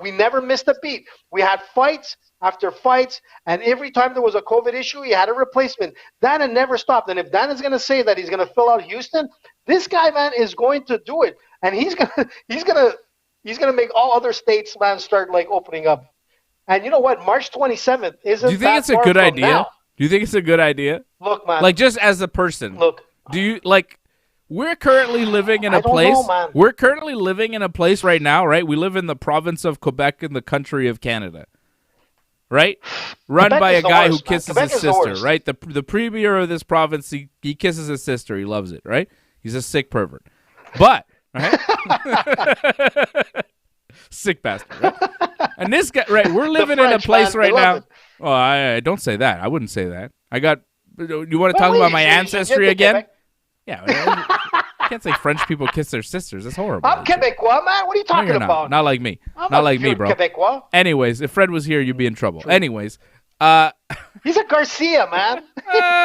we never missed a beat. We had fights after fights, and every time there was a COVID issue, he had a replacement. Dana never stopped. And if Dana's going to say that he's going to fill out Houston, this guy, man, is going to do it. And he's gonna make all other states, man, start like opening up. And you know what? March 27th isn't. Do you think it's a good idea? Now. Do you think it's a good idea? Look, man. Like, just as a person. Look. Do you like? We're currently living in a place. Know, man. We're currently living in a place right now, right? We live in the province of Quebec in the country of Canada, right? Run by a guy who kisses his sister, right? The premier of this province, he kisses his sister. He loves it, right? He's a sick pervert, but. Right? Sick bastard, right? And this guy, right? We're living in a place right now. Oh, I don't say that. I wouldn't say that. You want to talk about my ancestry again? Yeah. I can't say French people kiss their sisters. That's horrible. I'm Quebecois, man. What are you talking about? Not like me. Not like me, bro. Quebecois. Anyways, if Fred was here, you'd be in trouble. True. Anyways. He's a Garcia, man.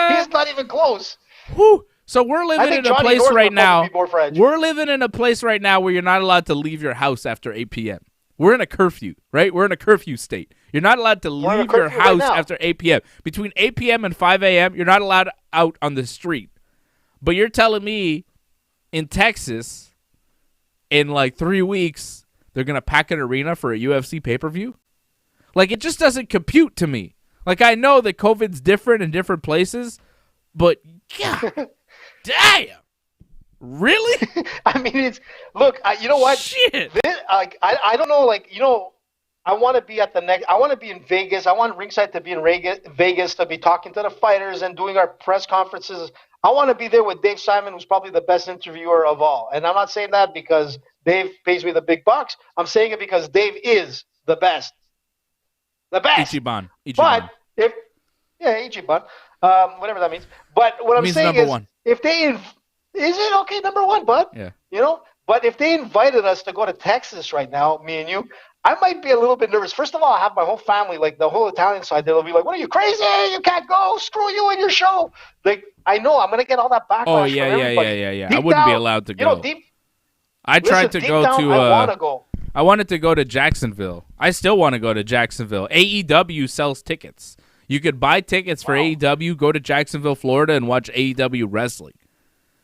He's not even close. Whew. So we're living in a Johnny place North right now. Be more French. We're living in a place right now where you're not allowed to leave your house after 8 p.m. We're in a curfew, right? We're in a curfew state. You're not allowed to leave your house after 8 p.m. Between 8 p.m. and 5 a.m., you're not allowed out on the street. But you're telling me in Texas, in like 3 weeks, they're going to pack an arena for a UFC pay-per-view? Like, it just doesn't compute to me. Like, I know that COVID's different in different places, but God damn. Really? I mean, you know what? Shit. I don't know, I want to be I want to be in Vegas. I want Ringside to be in Vegas to be talking to the fighters and doing our press conferences. I want to be there with Dave Simon, who's probably the best interviewer of all. And I'm not saying that because Dave pays me the big bucks. I'm saying it because Dave is the best. The best. Ichiban. But Ichiban, whatever that means. But what I'm saying is, one. If they is it okay, number one, bud? Yeah. But if they invited us to go to Texas right now, me and you, I might be a little bit nervous. First of all, I have my whole family, like the whole Italian side. They'll be like, "What are you, crazy? You can't go. Screw you and your show." Like, I know I'm gonna get all that backlash. Oh yeah. I wouldn't be allowed to go. I tried to go to. I want to go. I wanted to go to Jacksonville. I still want to go to Jacksonville. AEW sells tickets. You could buy tickets for AEW, go to Jacksonville, Florida, and watch AEW wrestling.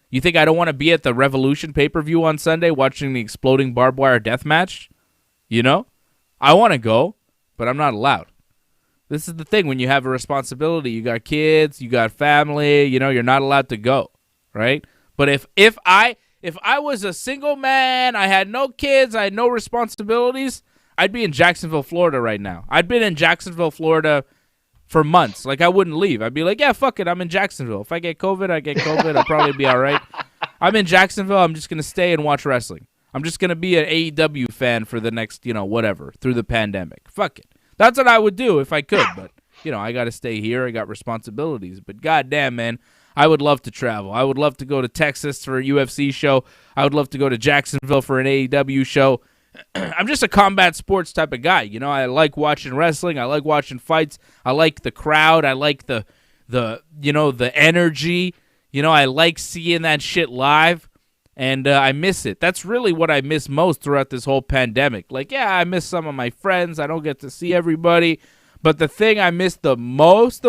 You think I don't want to be at the Revolution pay-per-view on Sunday watching the exploding barbed wire death match? I want to go, but I'm not allowed. This is the thing when you have a responsibility. You got kids, you got family, you're not allowed to go, right? But if I was a single man, I had no kids, I had no responsibilities, I'd be in Jacksonville, Florida right now. I'd been in Jacksonville, Florida for months. Like, I wouldn't leave. I'd be like, yeah, fuck it, I'm in Jacksonville. If I get COVID, I get COVID. I'll probably be all right. I'm in Jacksonville. I'm just going to stay and watch wrestling. I'm just going to be an AEW fan for the next, whatever, through the pandemic. Fuck it. That's what I would do if I could, but, I got to stay here. I got responsibilities. But goddamn, man, I would love to travel. I would love to go to Texas for a UFC show. I would love to go to Jacksonville for an AEW show. I'm just a combat sports type of guy. I like watching wrestling. I like watching fights. I like the crowd. I like the energy. I like seeing that shit live, and I miss it. That's really what I miss most throughout this whole pandemic. Like, yeah, I miss some of my friends. I don't get to see everybody, but the thing I miss the most,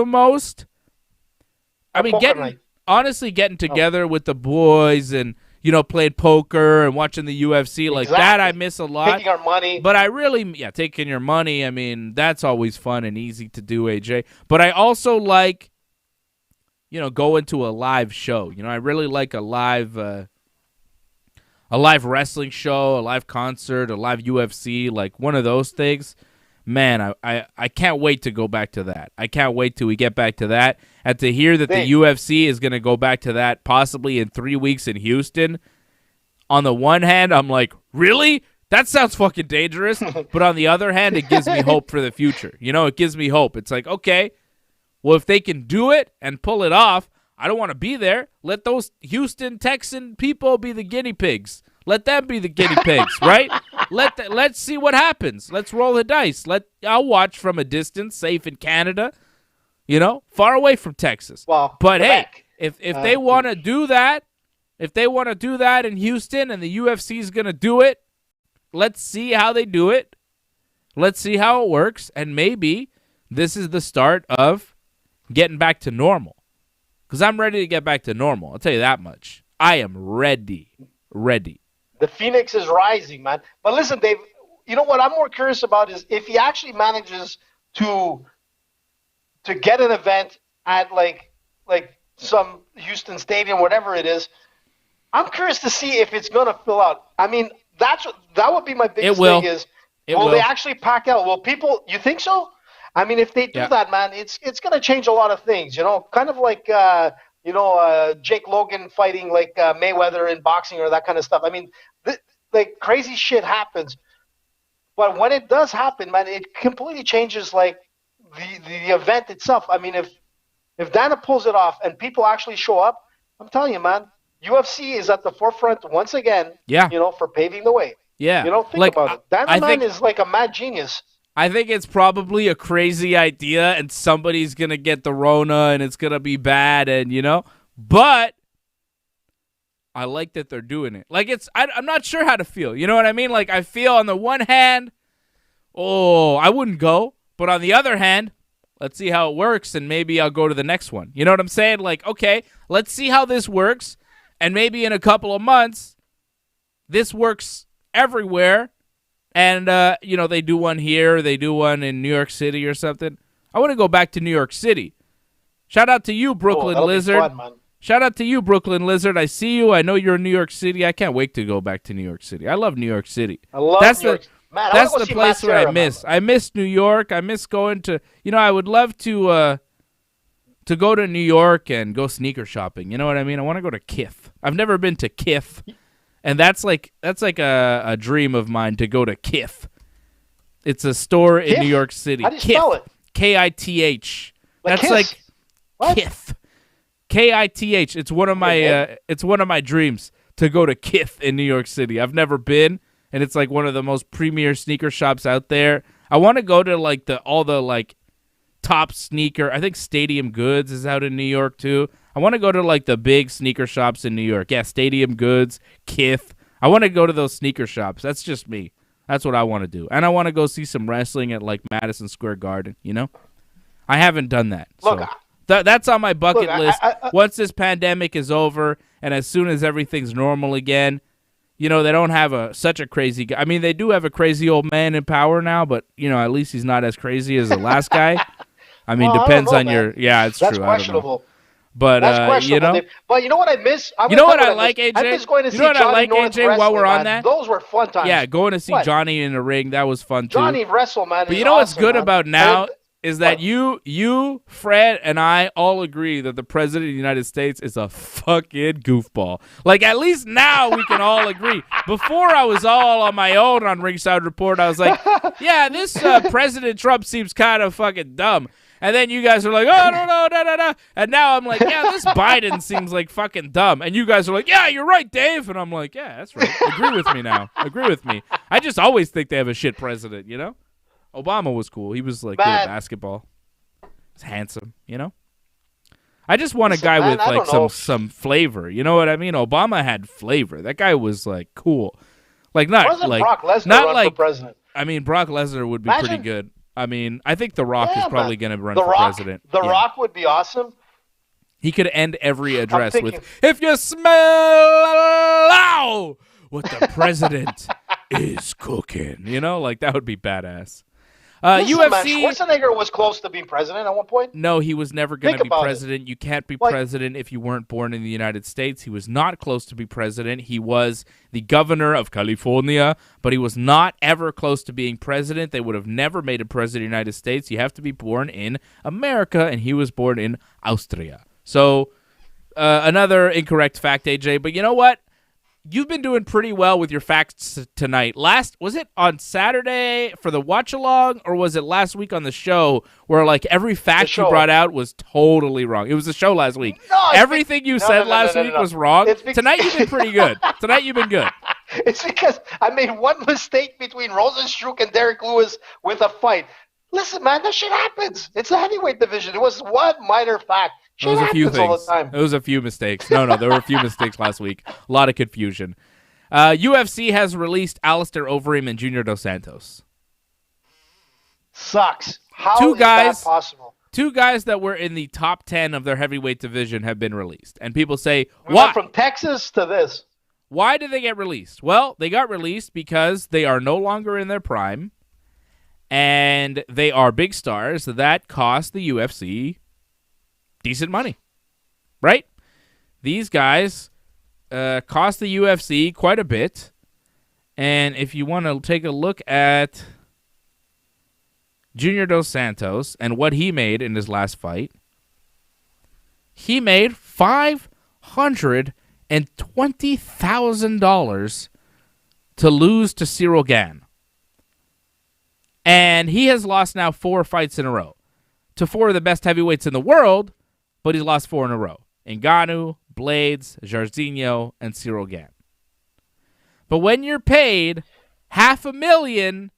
I mean, getting together with the boys and playing poker and watching the UFC like that, I miss a lot. Taking our money. But I really, taking your money, I mean, that's always fun and easy to do, AJ. But I also like, going to a live show. I really like a live wrestling show, a live concert, a live UFC, like one of those things. Man, I can't wait to go back to that. I can't wait till we get back to that. And to hear that the UFC is going to go back to that possibly in 3 weeks in Houston, on the one hand, I'm like, really? That sounds fucking dangerous. But on the other hand, it gives me hope for the future. It gives me hope. It's like, okay, well, if they can do it and pull it off, I don't want to be there. Let those Houston Texan people be the guinea pigs. Let them be the guinea pigs, right? Let's see what happens. Let's roll the dice. I'll watch from a distance, safe in Canada, far away from Texas. Well, but hey, if they want to do that, in Houston and the UFC is going to do it, let's see how they do it. Let's see how it works, and maybe this is the start of getting back to normal. Because I'm ready to get back to normal. I'll tell you that much. I am ready. The Phoenix is rising, man. But listen, Dave, what I'm more curious about is if he actually manages to get an event at like some Houston stadium, whatever it is. I'm curious to see if it's gonna fill out. I mean, that would be my biggest thing is will they actually pack out? Will people? You think so? I mean, if they do that, man, it's gonna change a lot of things. Kind of like Jake Logan fighting like Mayweather in boxing or that kind of stuff. I mean, like crazy shit happens, but when it does happen, man, it completely changes like the event itself. I mean, if Dana pulls it off and people actually show up, I'm telling you, man, UFC is at the forefront once again. Yeah. For paving the way. Yeah. Think about it. Dana man is like a mad genius. I think it's probably a crazy idea and somebody's going to get the Rona and it's going to be bad but I like that they're doing it. Like I'm not sure how to feel. You know what I mean? Like I feel on the one hand, Oh, I wouldn't go. But on the other hand, let's see how it works, and maybe I'll go to the next one. You know what I'm saying? Like, okay, let's see how this works, and maybe in a couple of months, this works everywhere, and, they do one here, they do one in New York City or something. I want to go back to New York City. Shout out to you, Brooklyn Lizard. Fun, man. Shout out to you, Brooklyn Lizard. I see you. I know you're in New York City. I can't wait to go back to New York City. I love New York City. I love New York. Man, that's the place where I miss. I miss New York. I miss going to, I would love to go to New York and go sneaker shopping. You know what I mean? I want to go to Kith. I've never been to Kith, and that's like a dream of mine to go to Kith. It's a store in New York City. How do you spell it? Kith. Like that's Kiss? like What? Kith. Kith. It's one of my dreams to go to Kith in New York City. I've never been. And it's like one of the most premier sneaker shops out there. I want to go to like all the top sneaker. I think Stadium Goods is out in New York too. I want to go to like the big sneaker shops in New York. Yeah, Stadium Goods, Kith. I want to go to those sneaker shops. That's just me. That's what I want to do. And I want to go see some wrestling at like Madison Square Garden, I haven't done that. Look, so that's on my bucket list. I Once this pandemic is over and as soon as everything's normal again, they don't have such a crazy guy. I mean, they do have a crazy old man in power now, but, at least he's not as crazy as the last guy. I mean, Well, depends I don't know, on your... man. Yeah, it's That's true. questionable. But, That's questionable. Dave. But you know what I miss? You know what I like, AJ? I miss going to see You know what I Johnny like, North AJ, while we're wrestling, on man. that? Those were fun times. Yeah, going to see What? Johnny in the ring, that was fun, too. Johnny wrestle, man. But is you know what's awesome, good man. about now And- is that What? you, Fred, and I all agree that the president of the United States is a fucking goofball. Like, at least now we can all agree. Before I was all on my own on Ringside Report, I was like, yeah, this President Trump seems kind of fucking dumb. And then you guys are like, oh, no. And now I'm like, yeah, this Biden seems like fucking dumb. And you guys are like, yeah, you're right, Dave. And I'm like, yeah, that's right. Agree with me now. Agree with me. I just always think they have a shit president, Obama was cool. He was like good at basketball. He's handsome, I just want a guy with like some flavor. You know what I mean? Obama had flavor. That guy was like cool. Like not Wasn't like Brock Lesnar not run like for president? I mean, Brock Lesnar would be Imagine- pretty good. I mean, I think The Rock is probably going to run The for Rock, president. The Yeah. Rock would be awesome. He could end every address with, thinking- "If you smell what the president is cooking," like that would be badass. Listen, man, UFC. Schwarzenegger was close to being president at one point. No, he was never going to Think be about president. You can't be Like- president if you weren't born in the United States. He was not close to be president. He was the governor of California, but he was not ever close to being president. They would have never made a president of the United States. You have to be born in America, and he was born in Austria. So another incorrect fact, AJ. But you know what? You've been doing pretty well with your facts tonight. Was it on Saturday for the watch along, or was it last week on the show where like every fact you brought out was totally wrong? It was the show last week. No, Everything you said last week was wrong. It's Tonight you've been pretty good. Tonight you've been good. It's because I made one mistake between Rosenstruck and Derek Lewis with a fight. Listen, man, that shit happens. It's the heavyweight division. It was one minor fact. It Shit was a few happens all things. the time. It was a few mistakes. No, there were a few mistakes last week. A lot of confusion. UFC has released Alistair Overeem and Junior Dos Santos. Sucks. How Two is guys- that possible? Two guys that were in the top 10 of their heavyweight division have been released. And people say, We why? went from Texas to this. Why did they get released? Well, they got released because they are no longer in their prime. And they are big stars that cost the UFC decent money. Right? These guys cost the UFC quite a bit. And if you want to take a look at Junior Dos Santos and what he made in his last fight, he made $520,000 to lose to Cyril Gane. And he has lost now 4 fights in a row to 4 of the best heavyweights in the world, but he's lost 4 in a row. Ngannou, Blades, Jairzinho, and Cyril Gane. But when you're paid $500,000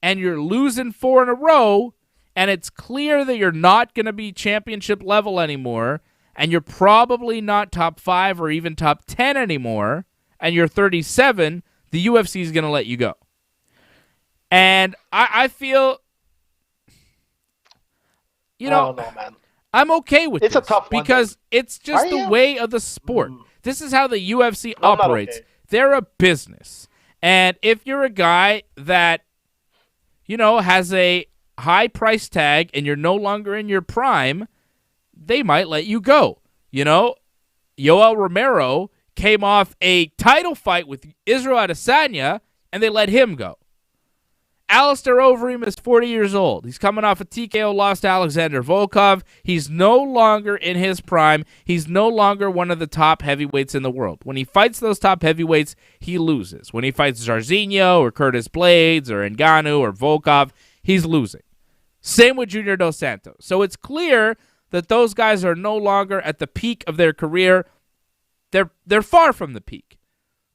and you're losing 4 in a row, and it's clear that you're not going to be championship level anymore, and you're probably not top 5 or even top 10 anymore, and you're 37, the UFC is going to let you go. And I feel, I don't know, man. I'm okay with It's this a tough one, because it's just Are the you? way of the sport. This is how the UFC No, I'm not operates. okay. They're a business. And if you're a guy that, has a high price tag and you're no longer in your prime, they might let you go. Yoel Romero came off a title fight with Israel Adesanya, and they let him go. Alistair Overeem is 40 years old. He's coming off a TKO loss to Alexander Volkov. He's no longer in his prime. He's no longer one of the top heavyweights in the world. When he fights those top heavyweights, he loses. When he fights Jairzinho or Curtis Blades or Ngannou or Volkov, he's losing. Same with Junior Dos Santos. So it's clear that those guys are no longer at the peak of their career. They're far from the peak.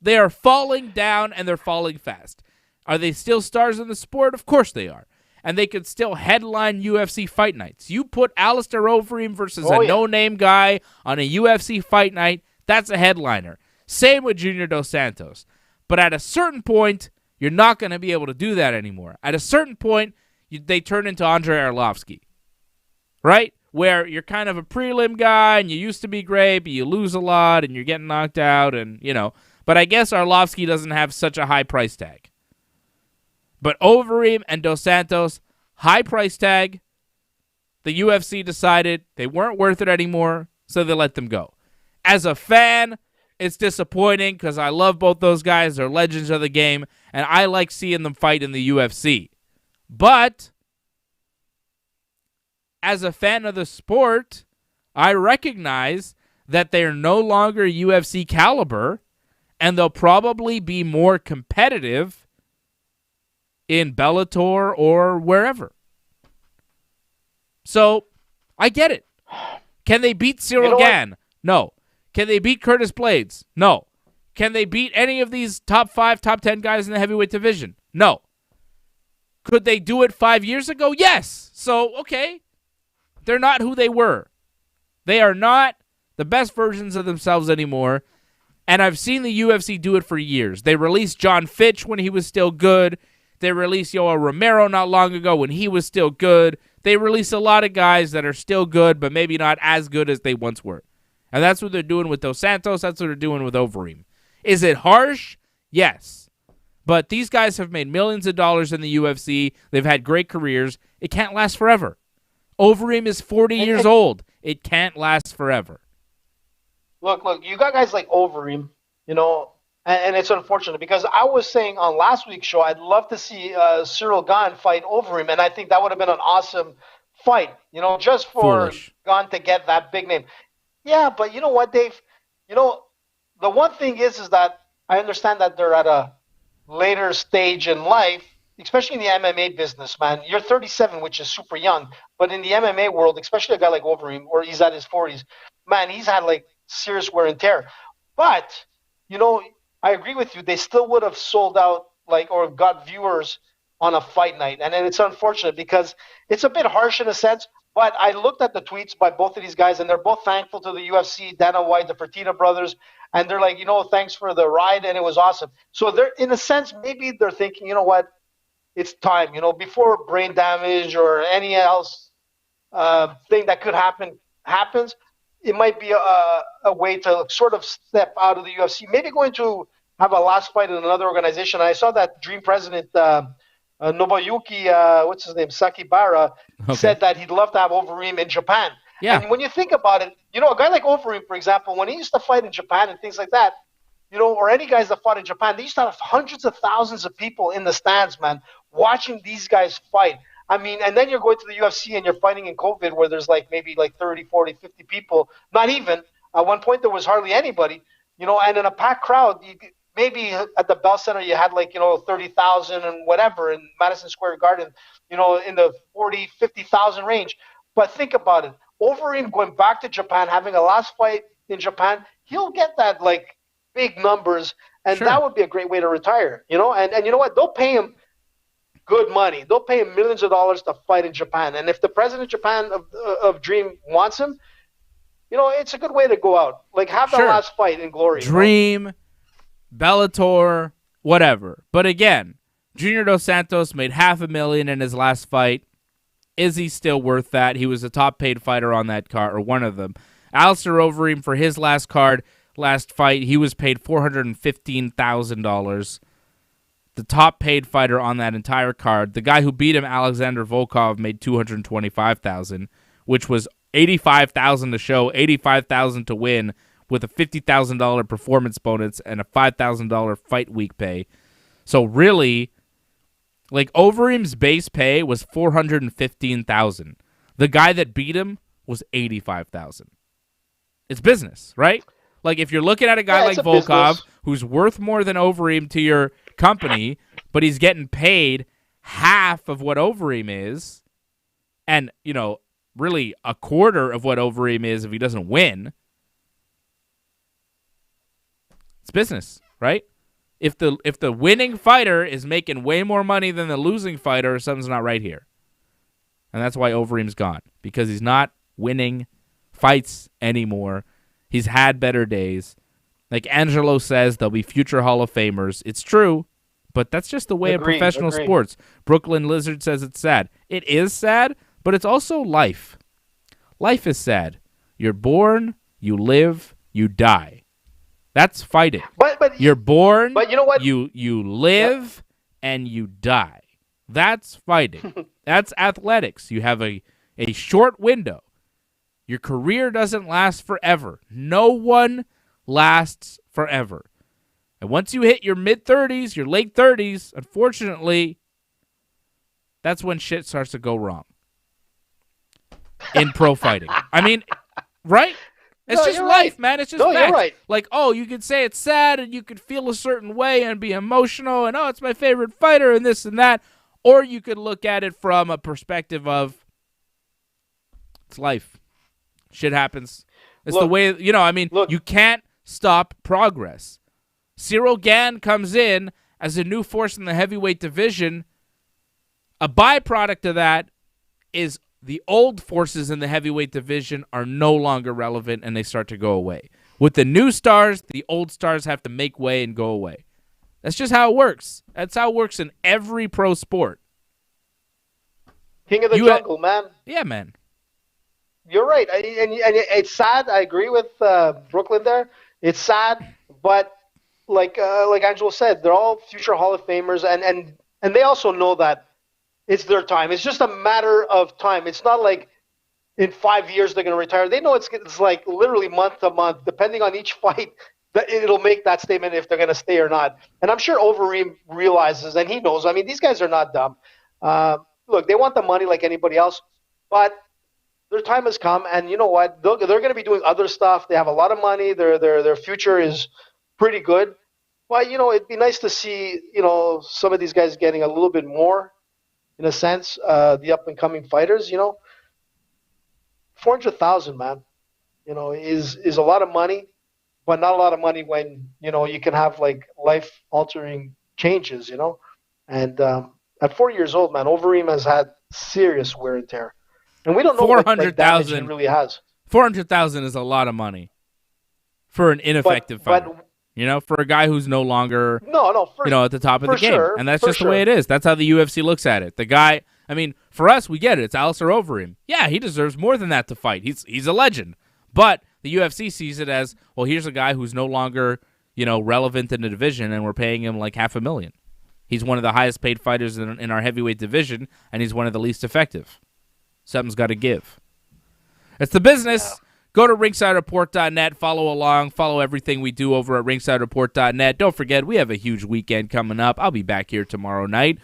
They are falling down, and they're falling fast. Are they still stars in the sport? Of course they are. And they could still headline UFC fight nights. You put Alistair Overeem versus no-name guy on a UFC fight night, that's a headliner. Same with Junior Dos Santos. But at a certain point, you're not going to be able to do that anymore. At a certain point, they turn into Andrei Arlovski, right? Where you're kind of a prelim guy, and you used to be great, but you lose a lot, and you're getting knocked out, and, But I guess Arlovski doesn't have such a high price tag. But Overeem and Dos Santos, high price tag. The UFC decided they weren't worth it anymore, so they let them go. As a fan, it's disappointing because I love both those guys. They're legends of the game, and I like seeing them fight in the UFC. But as a fan of the sport, I recognize that they're no longer UFC caliber, and they'll probably be more competitive in Bellator or wherever. So, I get it. Can they beat Cyril Gane? No. Can they beat Curtis Blades? No. Can they beat any of these top 5, top 10 guys in the heavyweight division? No. Could they do it 5 years ago? Yes. So, okay. They're not who they were. They are not the best versions of themselves anymore. And I've seen the UFC do it for years. They released John Fitch when he was still good. They released Yoel Romero not long ago when he was still good. They release a lot of guys that are still good, but maybe not as good as they once were. And that's what they're doing with Dos Santos. That's what they're doing with Overeem. Is it harsh? Yes. But these guys have made millions of dollars in the UFC. They've had great careers. It can't last forever. Overeem is 40 years old. It can't last forever. Look, you got guys like Overeem, and it's unfortunate because I was saying on last week's show I'd love to see Cyril Gane fight Overeem, and I think that would have been an awesome fight, just for Gane to get that big name. Yeah, but you know what, Dave? The one thing is that I understand that they're at a later stage in life, especially in the MMA business, man. You're 37, which is super young, but in the MMA world, especially a guy like Overeem, or he's at his 40s, man, he's had serious wear and tear. But, I agree with you. They still would have sold out or got viewers on a fight night. And then it's unfortunate because it's a bit harsh in a sense. But I looked at the tweets by both of these guys, and they're both thankful to the UFC, Dana White, the Fertitta brothers. And they're like, thanks for the ride, and it was awesome. So they're, in a sense, maybe they're thinking, you know what, it's time, before brain damage or any else thing that could happen happens. It might be a way to sort of step out of the UFC, maybe going to have a last fight in another organization. I saw that Dream president, Nobuyuki, what's his name, Sakibara, said that he'd love to have Overeem in Japan. Yeah. And when you think about it, a guy like Overeem, for example, when he used to fight in Japan and things like that, or any guys that fought in Japan, they used to have hundreds of thousands of people in the stands, man, watching these guys fight. I mean, and then you're going to the UFC and you're fighting in COVID where there's maybe 30, 40, 50 people. Not even. At one point there was hardly anybody, and in a packed crowd, maybe at the Bell Center you had 30,000 and whatever in Madison Square Garden, in the 40, 50,000 range. But think about it. Overeem going back to Japan, having a last fight in Japan, he'll get that big numbers, and that would be a great way to retire, and you know what? They'll pay him good money. They'll pay him millions of dollars to fight in Japan. And if the president of Japan of Dream wants him, it's a good way to go out. Have the last fight in glory. Dream, Bellator, whatever. But again, Junior Dos Santos made $500,000 in his last fight. Is he still worth that? He was a top-paid fighter on that card, or one of them. Alistair Overeem, for his last fight, he was paid $415,000. The top-paid fighter on that entire card. The guy who beat him, Alexander Volkov, made $225,000, which was $85,000 to show, $85,000 to win, with a $50,000 performance bonus and a $5,000 fight week pay. So really, like, Overeem's base pay was $415,000. The guy that beat him was $85,000. It's business, right? Like, if you're looking at a guy like Volkov, who's worth more than Overeem to your company, but he's getting paid half of what Overeem is, and, you know, really a quarter of what Overeem is if he doesn't win, it's business, right? If the winning fighter is making way more money than the losing fighter, something's not right here. And that's why Overeem's gone, because he's not winning fights anymore. He's had better days. Like Angelo says, there'll be future Hall of Famers. It's true, but that's just the way of professional sports. Brooklyn Lizard says it's sad. It is sad, but it's also life. Life is sad. You're born, you live, you die. That's fighting. But you're born, but you know what? You live, and you die. That's fighting. That's athletics. You have a short window. Your career doesn't last forever. No one lasts forever. And once you hit your mid-30s, your late 30s, unfortunately, that's when shit starts to go wrong in pro fighting. I mean, right? It's just life, man. It's just facts. You're right. Like, oh, you could say it's sad and you could feel a certain way and be emotional and, oh, it's my favorite fighter and this and that. Or you could look at it from a perspective of it's life. Shit happens. It's the way, you know, I mean, you can't stop progress. Cyril Gann comes in as a new force in the heavyweight division. A byproduct of that is the old forces in the heavyweight division are no longer relevant and they start to go away. With the new stars, the old stars have to make way and go away. That's just how it works. That's how it works in every pro sport. King of the jungle, man. Yeah, man. You're right. And it's sad. I agree with Brooklyn there. It's sad, but like Angelo said, they're all future Hall of Famers, and they also know that it's their time. It's just a matter of time. It's not like in 5 years they're going to retire. They know it's like literally month to month, depending on each fight, that it'll make that statement if they're going to stay or not. And I'm sure Overeem realizes, and he knows. I mean, these guys are not dumb. Look, they want the money like anybody else, but their time has come, and you know what? They're going to be doing other stuff. They have a lot of money. Their future is pretty good. But, you know, it'd be nice to see, you know, some of these guys getting a little bit more, in a sense, the up-and-coming fighters, you know. $400,000, man, you know, is a lot of money, but not a lot of money when, you know, you can have, like, life-altering changes, you know. And at 40 years old, man, Overeem has had serious wear and tear. And we don't know what damage he really has. $400,000 is a lot of money for an ineffective fighter. You know, for a guy who's no longer, you know, at the top of the game. And that's just the way it is. That's how the UFC looks at it. The guy, I mean, for us, we get it. It's Alistair Overeem. Yeah, he deserves more than that to fight. He's a legend. But the UFC sees it as, well, here's a guy who's no longer, you know, relevant in the division, and we're paying him like $500,000. He's one of the highest paid fighters in our heavyweight division, and he's one of the least effective. Something's got to give. It's the business. Yeah. Go to ringsidereport.net, follow along, follow everything we do over at ringsidereport.net. Don't forget, we have a huge weekend coming up. I'll be back here tomorrow night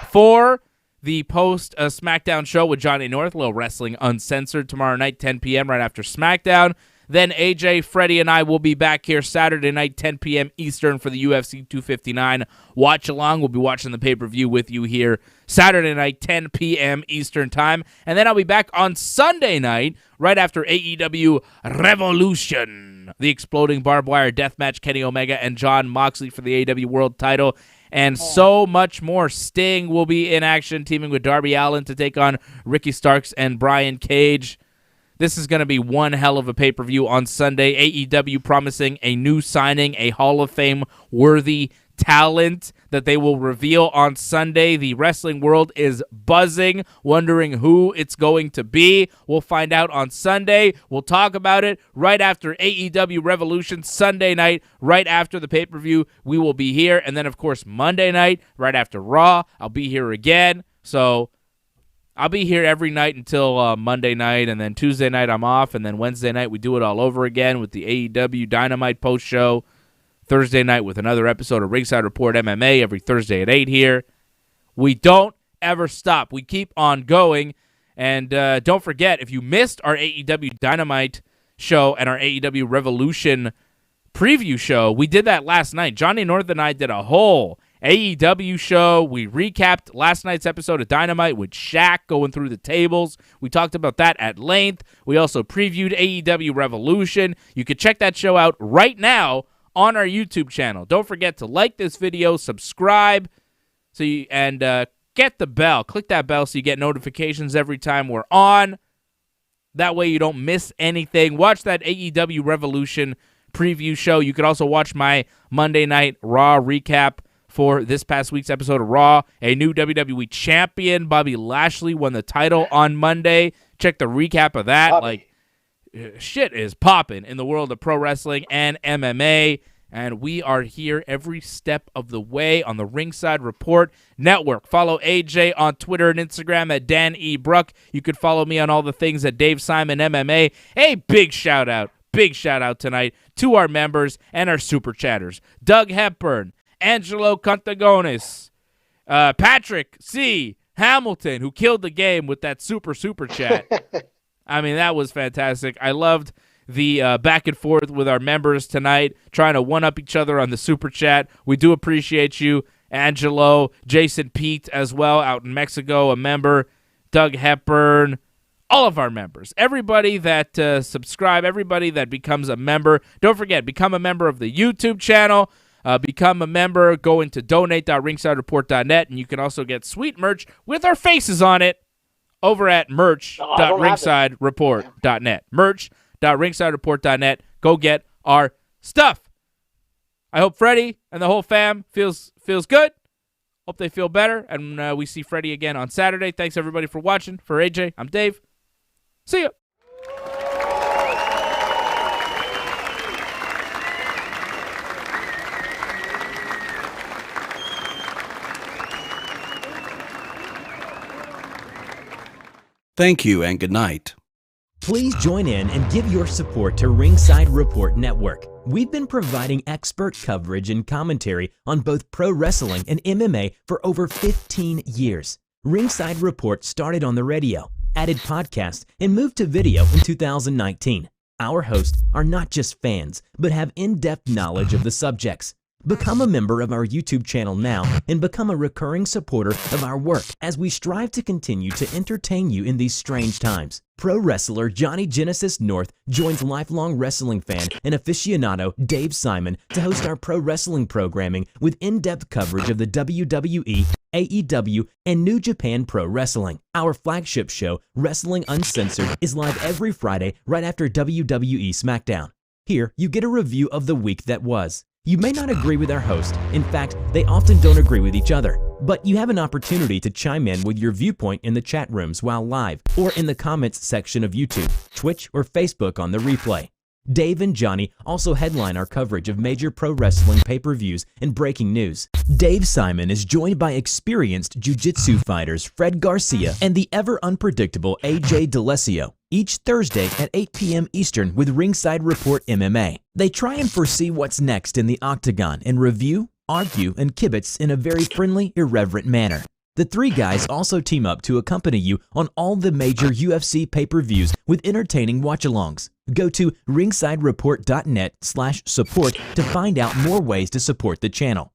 for the post-SmackDown show with Johnny North, a little wrestling uncensored tomorrow night, 10 p.m. right after SmackDown. Then AJ, Freddie, and I will be back here Saturday night, 10 p.m. Eastern for the UFC 259 watch along. We'll be watching the pay-per-view with you here Saturday night, 10 p.m. Eastern time. And then I'll be back on Sunday night right after AEW Revolution, the exploding barbed wire deathmatch, Kenny Omega and Jon Moxley for the AEW World title. And so much more. Sting will be in action, teaming with Darby Allin to take on Ricky Starks and Brian Cage. This is going to be one hell of a pay-per-view on Sunday. AEW promising a new signing, a Hall of Fame-worthy talent. that they will reveal on Sunday. The wrestling world is buzzing, wondering who it's going to be. We'll find out on Sunday. We'll talk about it right after AEW Revolution Sunday night, right after the pay-per-view. We will be here. And then, of course, Monday night, right after Raw, I'll be here again. So I'll be here every night until Monday night, and then Tuesday night I'm off, and then Wednesday night we do it all over again with the AEW Dynamite post-show. Thursday night with another episode of Ringside Report MMA every Thursday at 8 here. We don't ever stop. We keep on going, and don't forget, if you missed our AEW Dynamite show and our AEW Revolution preview show, we did that last night. Johnny North and I did a whole AEW show. We recapped last night's episode of Dynamite with Shaq going through the tables. We talked about that at length. We also previewed AEW Revolution. You can check that show out right now on our YouTube channel. Don't forget to like this video, subscribe, and get the bell. Click that bell so you get notifications every time we're on. That way you don't miss anything. Watch that AEW Revolution preview show. You can also watch my Monday Night Raw recap for this past week's episode of Raw. A new WWE champion, Bobby Lashley, won the title on Monday. Check the recap of that. Bobby. Shit is popping in the world of pro wrestling and MMA, and we are here every step of the way on the Ringside Report Network. Follow AJ on Twitter and Instagram at Dan E. Bruck. You can follow me on all the things at Dave Simon MMA. Hey, big shout out tonight to our members and our super chatters. Doug Hepburn, Angelo Contagonis, Patrick C. Hamilton, who killed the game with that super chat. I mean, that was fantastic. I loved the back and forth with our members tonight, trying to one-up each other on the super chat. We do appreciate you, Angelo, Jason Pete as well, out in Mexico, a member, Doug Hepburn, all of our members, everybody that subscribe, everybody that becomes a member. Don't forget, become a member of the YouTube channel. Become a member, go into donate.ringsidereport.net, and you can also get sweet merch with our faces on it over at merch.ringsidereport.net. Merch.ringsidereport.net. Go get our stuff. I hope Freddie and the whole fam feels good. Hope they feel better, and we see Freddie again on Saturday. Thanks, everybody, for watching. For AJ, I'm Dave. See ya. Thank you and good night. Please join in and give your support to Ringside Report Network. We've been providing expert coverage and commentary on both pro wrestling and MMA for over 15 years. Ringside Report started on the radio, added podcasts, and moved to video in 2019. Our hosts are not just fans, but have in-depth knowledge of the subjects. Become a member of our YouTube channel now and become a recurring supporter of our work as we strive to continue to entertain you in these strange times. Pro wrestler Johnny Genesis North joins lifelong wrestling fan and aficionado Dave Simon to host our pro wrestling programming with in-depth coverage of the WWE, AEW, and New Japan Pro Wrestling. Our flagship show, Wrestling Uncensored, is live every Friday right after WWE SmackDown. Here, you get a review of the week that was. You may not agree with our host. In fact, they often don't agree with each other. But you have an opportunity to chime in with your viewpoint in the chat rooms while live or in the comments section of YouTube, Twitch, or Facebook on the replay. Dave and Johnny also headline our coverage of major pro wrestling pay-per-views and breaking news. Dave Simon is joined by experienced jiu-jitsu fighters Fred Garcia and the ever-unpredictable AJ DeLesio, each Thursday at 8 p.m. Eastern with Ringside Report MMA. They try and foresee what's next in the octagon and review, argue, and kibitz in a very friendly, irreverent manner. The three guys also team up to accompany you on all the major UFC pay-per-views with entertaining watch-alongs. Go to ringsidereport.net/support to find out more ways to support the channel.